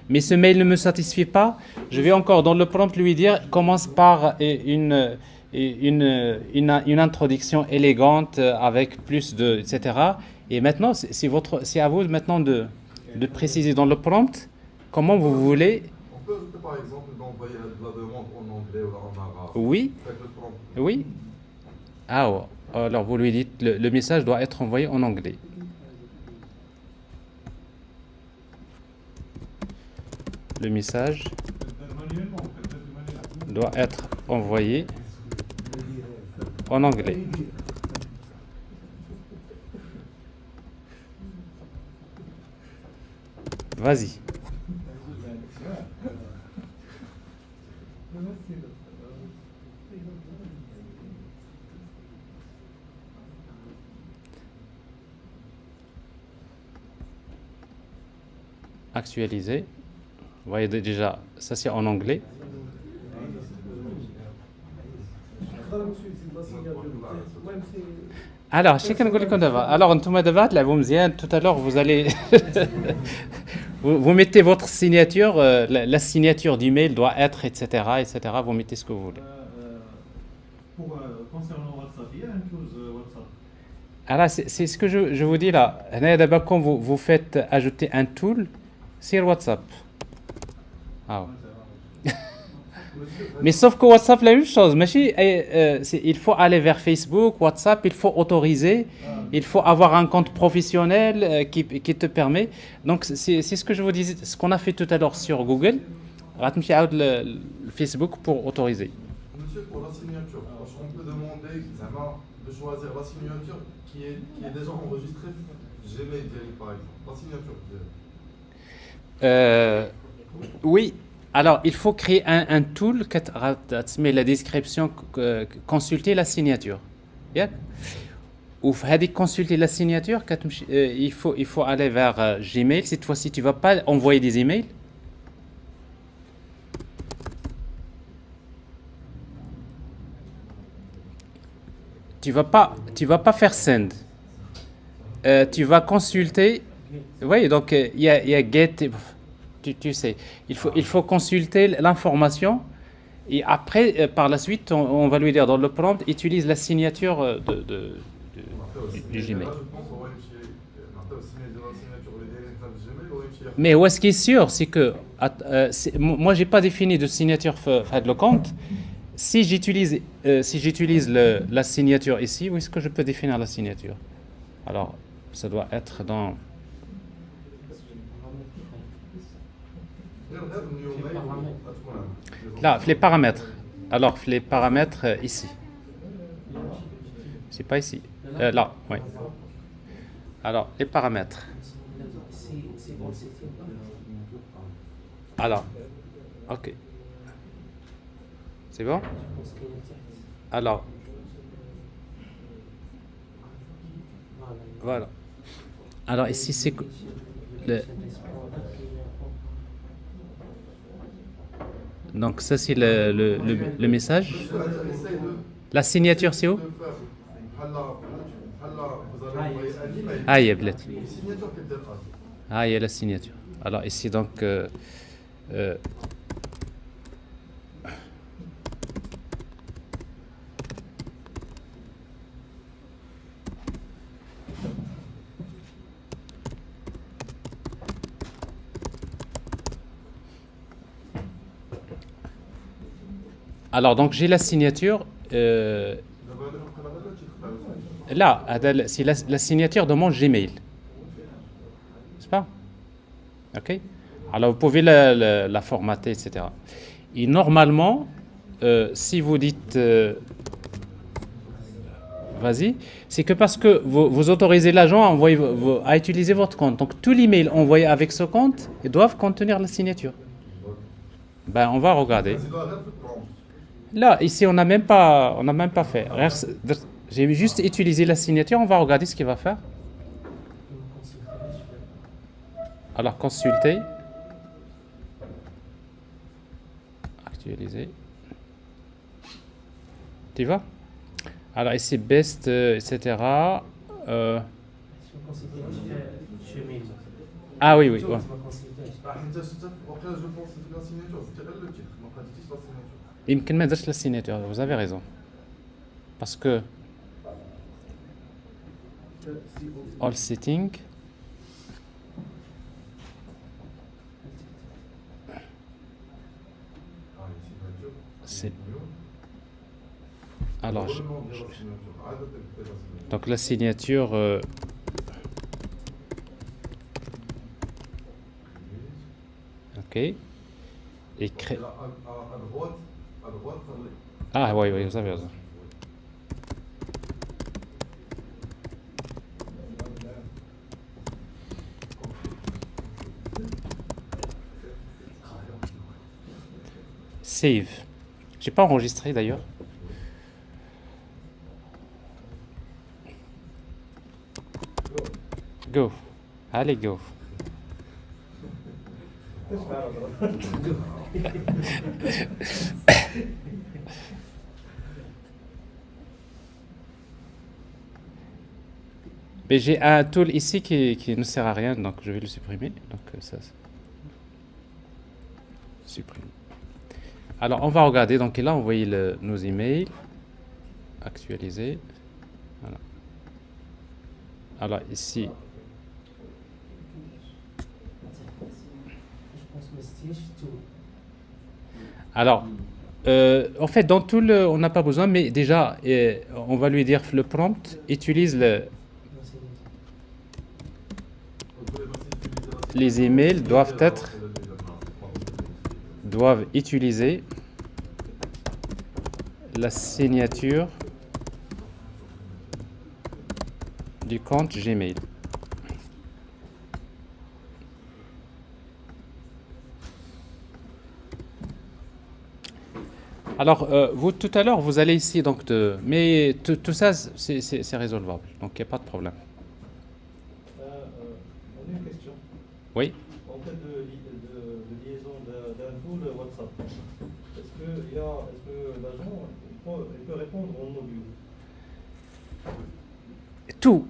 Mais ce mail ne me satisfait pas. Je vais encore dans le prompt lui dire, commence par une introduction élégante avec plus de, etc. Et maintenant, c'est à vous maintenant de préciser dans le prompt comment vous voulez. On peut par exemple d'envoyer la demande en anglais ou en arabe. Oui. Avec le prompt. Oui. Ah, ouais. Alors vous lui dites, le message doit être envoyé en anglais. Le message doit être envoyé en anglais. Vas-y. Actualiser. Vous voyez déjà, ça c'est en anglais. Alors, je sais que nous d'abord. Alors, tout à l'heure, vous allez, vous mettez votre signature, la signature du mail doit être, etc., etc. Vous mettez ce que vous voulez. Concernant WhatsApp, il y a une chose WhatsApp. Alors, c'est ce que je vous dis là. D'abord, quand vous faites ajouter un tool, c'est WhatsApp. Ah ouais. Mais sauf que WhatsApp, la même chose. Il faut aller vers Facebook, WhatsApp, il faut autoriser, il faut avoir un compte professionnel qui te permet. Donc, c'est ce que je vous disais, ce qu'on a fait tout à l'heure sur Google. Le Facebook pour autoriser. Monsieur, pour la signature, on peut demander de choisir la signature qui est déjà enregistrée Gmail, par exemple. La signature. Oui. Alors, il faut créer un tool qui met la description, consulter la signature. Ou consulter la signature, il faut aller vers Gmail. Cette fois-ci, tu ne vas pas envoyer des emails. Tu vas pas faire send. Tu vas consulter. Oui, donc il y a get. Tu sais, il faut consulter l'information et après, par la suite, on va lui dire dans le prompt, utilise la signature du Gmail. Mais où est-ce qui est sûr, c'est que moi, j'ai pas défini de signature de le compte. Si j'utilise la signature ici, où est-ce que je peux définir la signature? Alors, ça doit être dans... Là, les paramètres. Alors, les paramètres ici. C'est pas ici. Là, oui. Alors, les paramètres. Alors, ok. C'est bon? Alors, voilà. Alors, ici, c'est donc, ça, c'est le message. La signature, c'est où? Ah, il y a il y a la signature. Alors, ici, donc... alors, donc, j'ai la signature. Là, c'est la signature de mon Gmail. N'est-ce pas? OK? Alors, vous pouvez la formater, etc. Et normalement, si vous dites... vas-y, c'est que parce que vous autorisez l'agent à utiliser votre compte. Donc, tous les mails envoyés avec ce compte, ils doivent contenir la signature. Ben, on va regarder. Là, ici, on n'a même pas fait. J'ai juste utilisé la signature. On va regarder ce qu'il va faire. Alors, consulter. Actualiser. Tu vois? Alors, ici, best, etc. Ah oui, oui. Ouais. يمكن ما درتش la signature, vous avez raison. Parce que all setting c'est alors donc la signature OK et crée ah oui, oui, vous avez raison. Save. J'ai pas enregistré d'ailleurs. Go. Allez, go. Mais j'ai un tool ici qui ne sert à rien, donc je vais le supprimer. Donc ça, supprime. Alors on va regarder, donc là on voit nos emails, actualiser. Voilà. Alors ici, alors en fait dans tout on n'a pas besoin, mais déjà on va lui dire le prompt utilise les emails doivent utiliser la signature du compte Gmail. Alors, vous tout à l'heure, vous allez ici, donc, mais tout ça, c'est résolvable, donc il n'y a pas de problème. On a une question. Oui. En cas de liaison d'un tool WhatsApp, est-ce que l'agent il peut répondre en audio? Tout.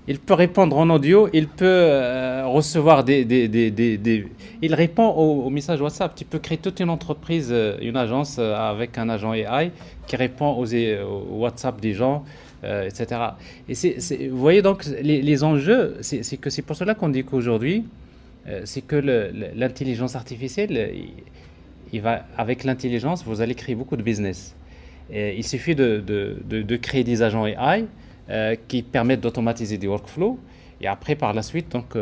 Il peut répondre en audio, il peut recevoir il répond aux messages WhatsApp. Tu peux créer toute une entreprise, une agence avec un agent AI qui répond aux WhatsApp des gens, etc. Et vous voyez donc les enjeux, c'est pour cela qu'on dit qu'aujourd'hui, c'est que l'intelligence artificielle, avec l'intelligence, vous allez créer beaucoup de business. Et il suffit de créer des agents AI qui permettent d'automatiser des workflows. Et après, par la suite, donc,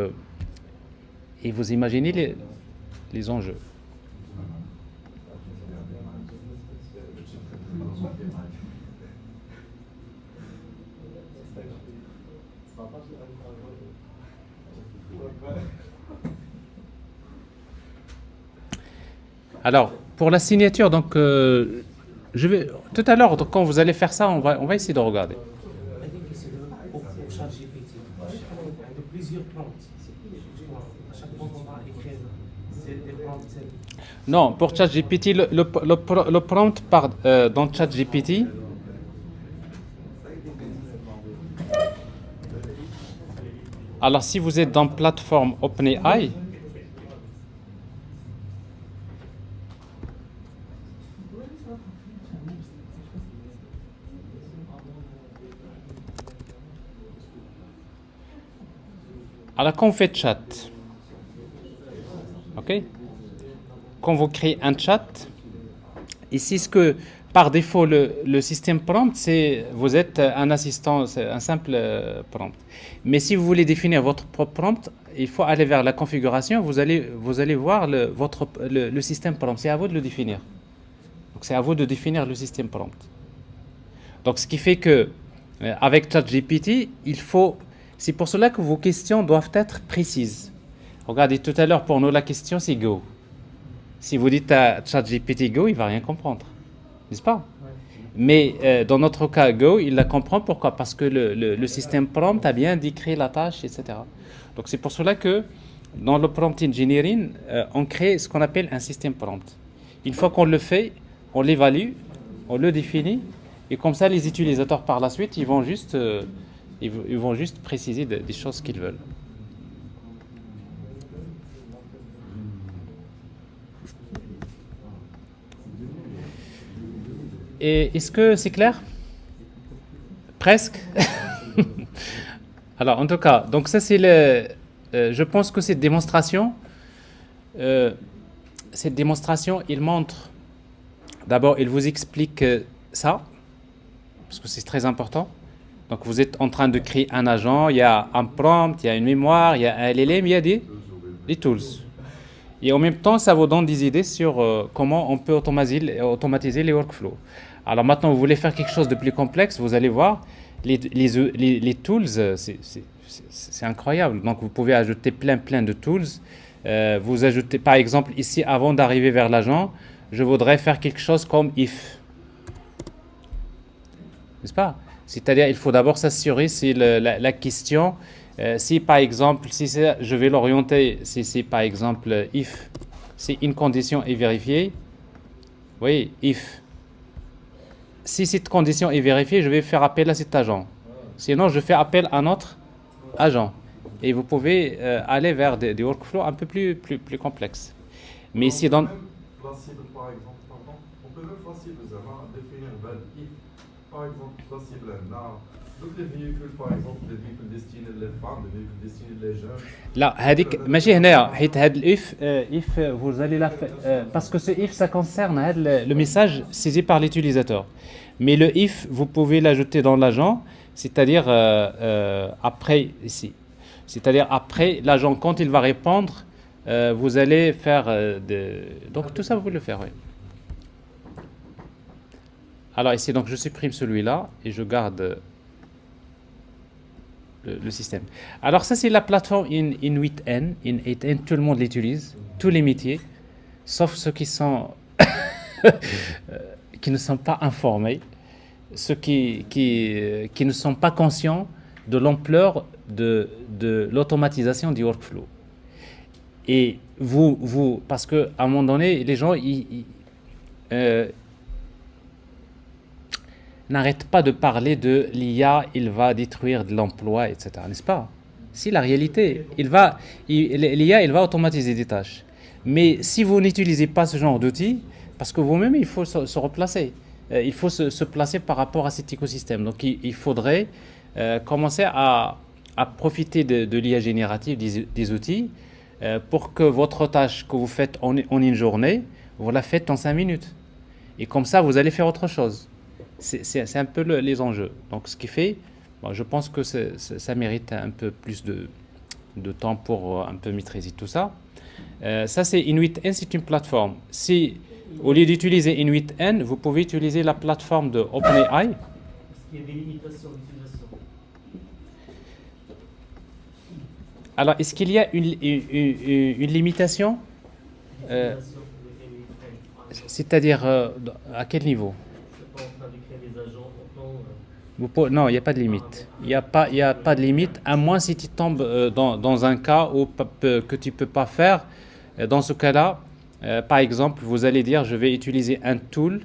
et vous imaginez les enjeux. Alors, pour la signature, donc, je vais tout à l'heure, quand vous allez faire ça, on va essayer de regarder. Pour ChatGPT, de plusieurs prompts. À chaque fois qu'on va écrire des prompts. Non, pour ChatGPT, le prompt dans ChatGPT, alors si vous êtes dans plateforme OpenAI, alors quand vous faites chat, ok, quand vous créez un chat, ici ce que par défaut le système prompt, vous êtes un assistant, c'est un simple prompt. Mais si vous voulez définir votre propre prompt, il faut aller vers la configuration. Vous allez voir le système prompt. C'est à vous de le définir. Donc c'est à vous de définir le système prompt. Donc ce qui fait que avec ChatGPT, c'est pour cela que vos questions doivent être précises. Regardez, tout à l'heure, pour nous, la question, c'est Go. Si vous dites à ChatGPT Go, il ne va rien comprendre. N'est-ce pas? Ouais. Mais dans notre cas, Go, il la comprend. Pourquoi? Parce que le système prompt a bien décrit la tâche, etc. Donc, c'est pour cela que dans le prompt engineering, on crée ce qu'on appelle un système prompt. Une fois qu'on le fait, on l'évalue, on le définit. Et comme ça, les utilisateurs, par la suite, ils vont juste préciser des choses qu'ils veulent. Et est-ce que c'est clair? Presque. Alors, en tout cas, donc ça c'est je pense que cette démonstration, il montre, d'abord, il vous explique ça, parce que c'est très important. Donc, vous êtes en train de créer un agent, il y a un prompt, il y a une mémoire, il y a un LLM, il y a des tools. Et en même temps, ça vous donne des idées sur comment on peut automatiser les workflows. Alors maintenant, vous voulez faire quelque chose de plus complexe, vous allez voir, les tools, c'est incroyable. Donc vous pouvez ajouter plein de tools. Vous ajoutez, par exemple, ici, avant d'arriver vers l'agent, je voudrais faire quelque chose comme if. N'est-ce pas? C'est-à-dire, il faut d'abord s'assurer si la question Si par exemple, je vais l'orienter, si par exemple if, si une condition est vérifiée, oui, if. Si cette condition est vérifiée, je vais faire appel à cet agent. Sinon, je fais appel à notre agent. Et vous pouvez aller vers des workflows un peu plus complexes. Mais si dans... On peut même la cible, par exemple, pardon, on peut même la cible, définir if, par exemple, la cible, donc les véhicules, par exemple, des véhicules destinés les femmes, des véhicules destinés les jeunes. لا هذيك ماشي هنا حيت هاد الاف if vous allez la parce que ce if ça concerne le message saisi par l'utilisateur. Mais le if vous pouvez l'ajouter dans l'agent, c'est-à-dire après ici. C'est-à-dire après l'agent quand il va répondre vous allez faire donc tout ça vous pouvez le faire, oui. Alors ici donc je supprime celui-là et je garde le système. Alors ça c'est la plateforme in 8N, in 8N, tout le monde l'utilise, tous les métiers, sauf ceux qui sont qui ne sont pas informés, ceux qui ne sont pas conscients de l'ampleur de l'automatisation du workflow. Et vous parce que à un moment donné les gens n'arrête pas de parler de l'IA, il va détruire de l'emploi, etc. N'est-ce pas? Si la réalité, l'IA, il va automatiser des tâches. Mais si vous n'utilisez pas ce genre d'outils, parce que vous-même, il faut se replacer. Il faut se placer par rapport à cet écosystème. Donc, il faudrait commencer à profiter de l'IA générative, des outils, pour que votre tâche que vous faites en une journée, vous la faites en 5 minutes. Et comme ça, vous allez faire autre chose. C'est un peu les enjeux. Donc, ce qui fait, bon, je pense que ça mérite un peu plus de temps pour un peu maîtriser tout ça. Ça, c'est In8N, c'est une plateforme. Si, au lieu d'utiliser In8N, vous pouvez utiliser la plateforme de OpenAI. Est-ce qu'il y a des limitations d'utilisation? Alors, est-ce qu'il y a une limitation c'est-à-dire, à quel niveau? Non, il n'y a pas de limite. Il n'y a pas de limite, à moins si tu tombes dans un cas que tu ne peux pas faire. Dans ce cas-là, par exemple, vous allez dire, je vais utiliser un tool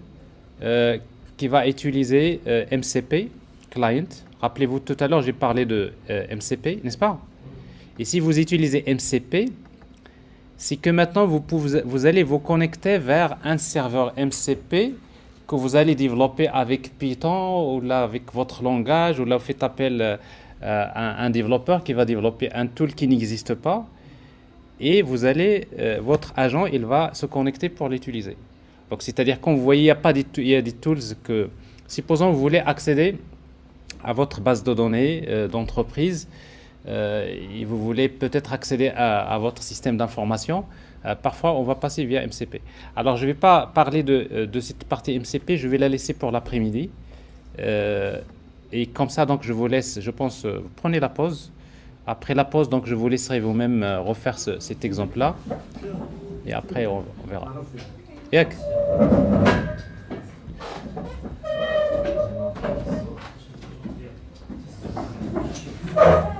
qui va utiliser MCP, Client. Rappelez-vous, tout à l'heure, j'ai parlé de MCP, n'est-ce pas? Et si vous utilisez MCP, c'est que maintenant, vous allez vous connecter vers un serveur MCP que vous allez développer avec Python ou là avec votre langage, ou là vous faites appel à un développeur qui va développer un tool qui n'existe pas, et vous allez, votre agent, il va se connecter pour l'utiliser. Donc c'est-à-dire quand vous voyez, il y a des tools que, supposons vous voulez accéder à votre base de données d'entreprise, et vous voulez peut-être accéder à votre système d'information. Parfois, on va passer via MCP. Alors, je ne vais pas parler de cette partie MCP, je vais la laisser pour l'après-midi. Et comme ça, donc, je vous laisse, je pense, vous prenez la pause. Après la pause, donc, je vous laisserai vous-même refaire cet exemple-là. Et après, on verra. Yak. Thank you.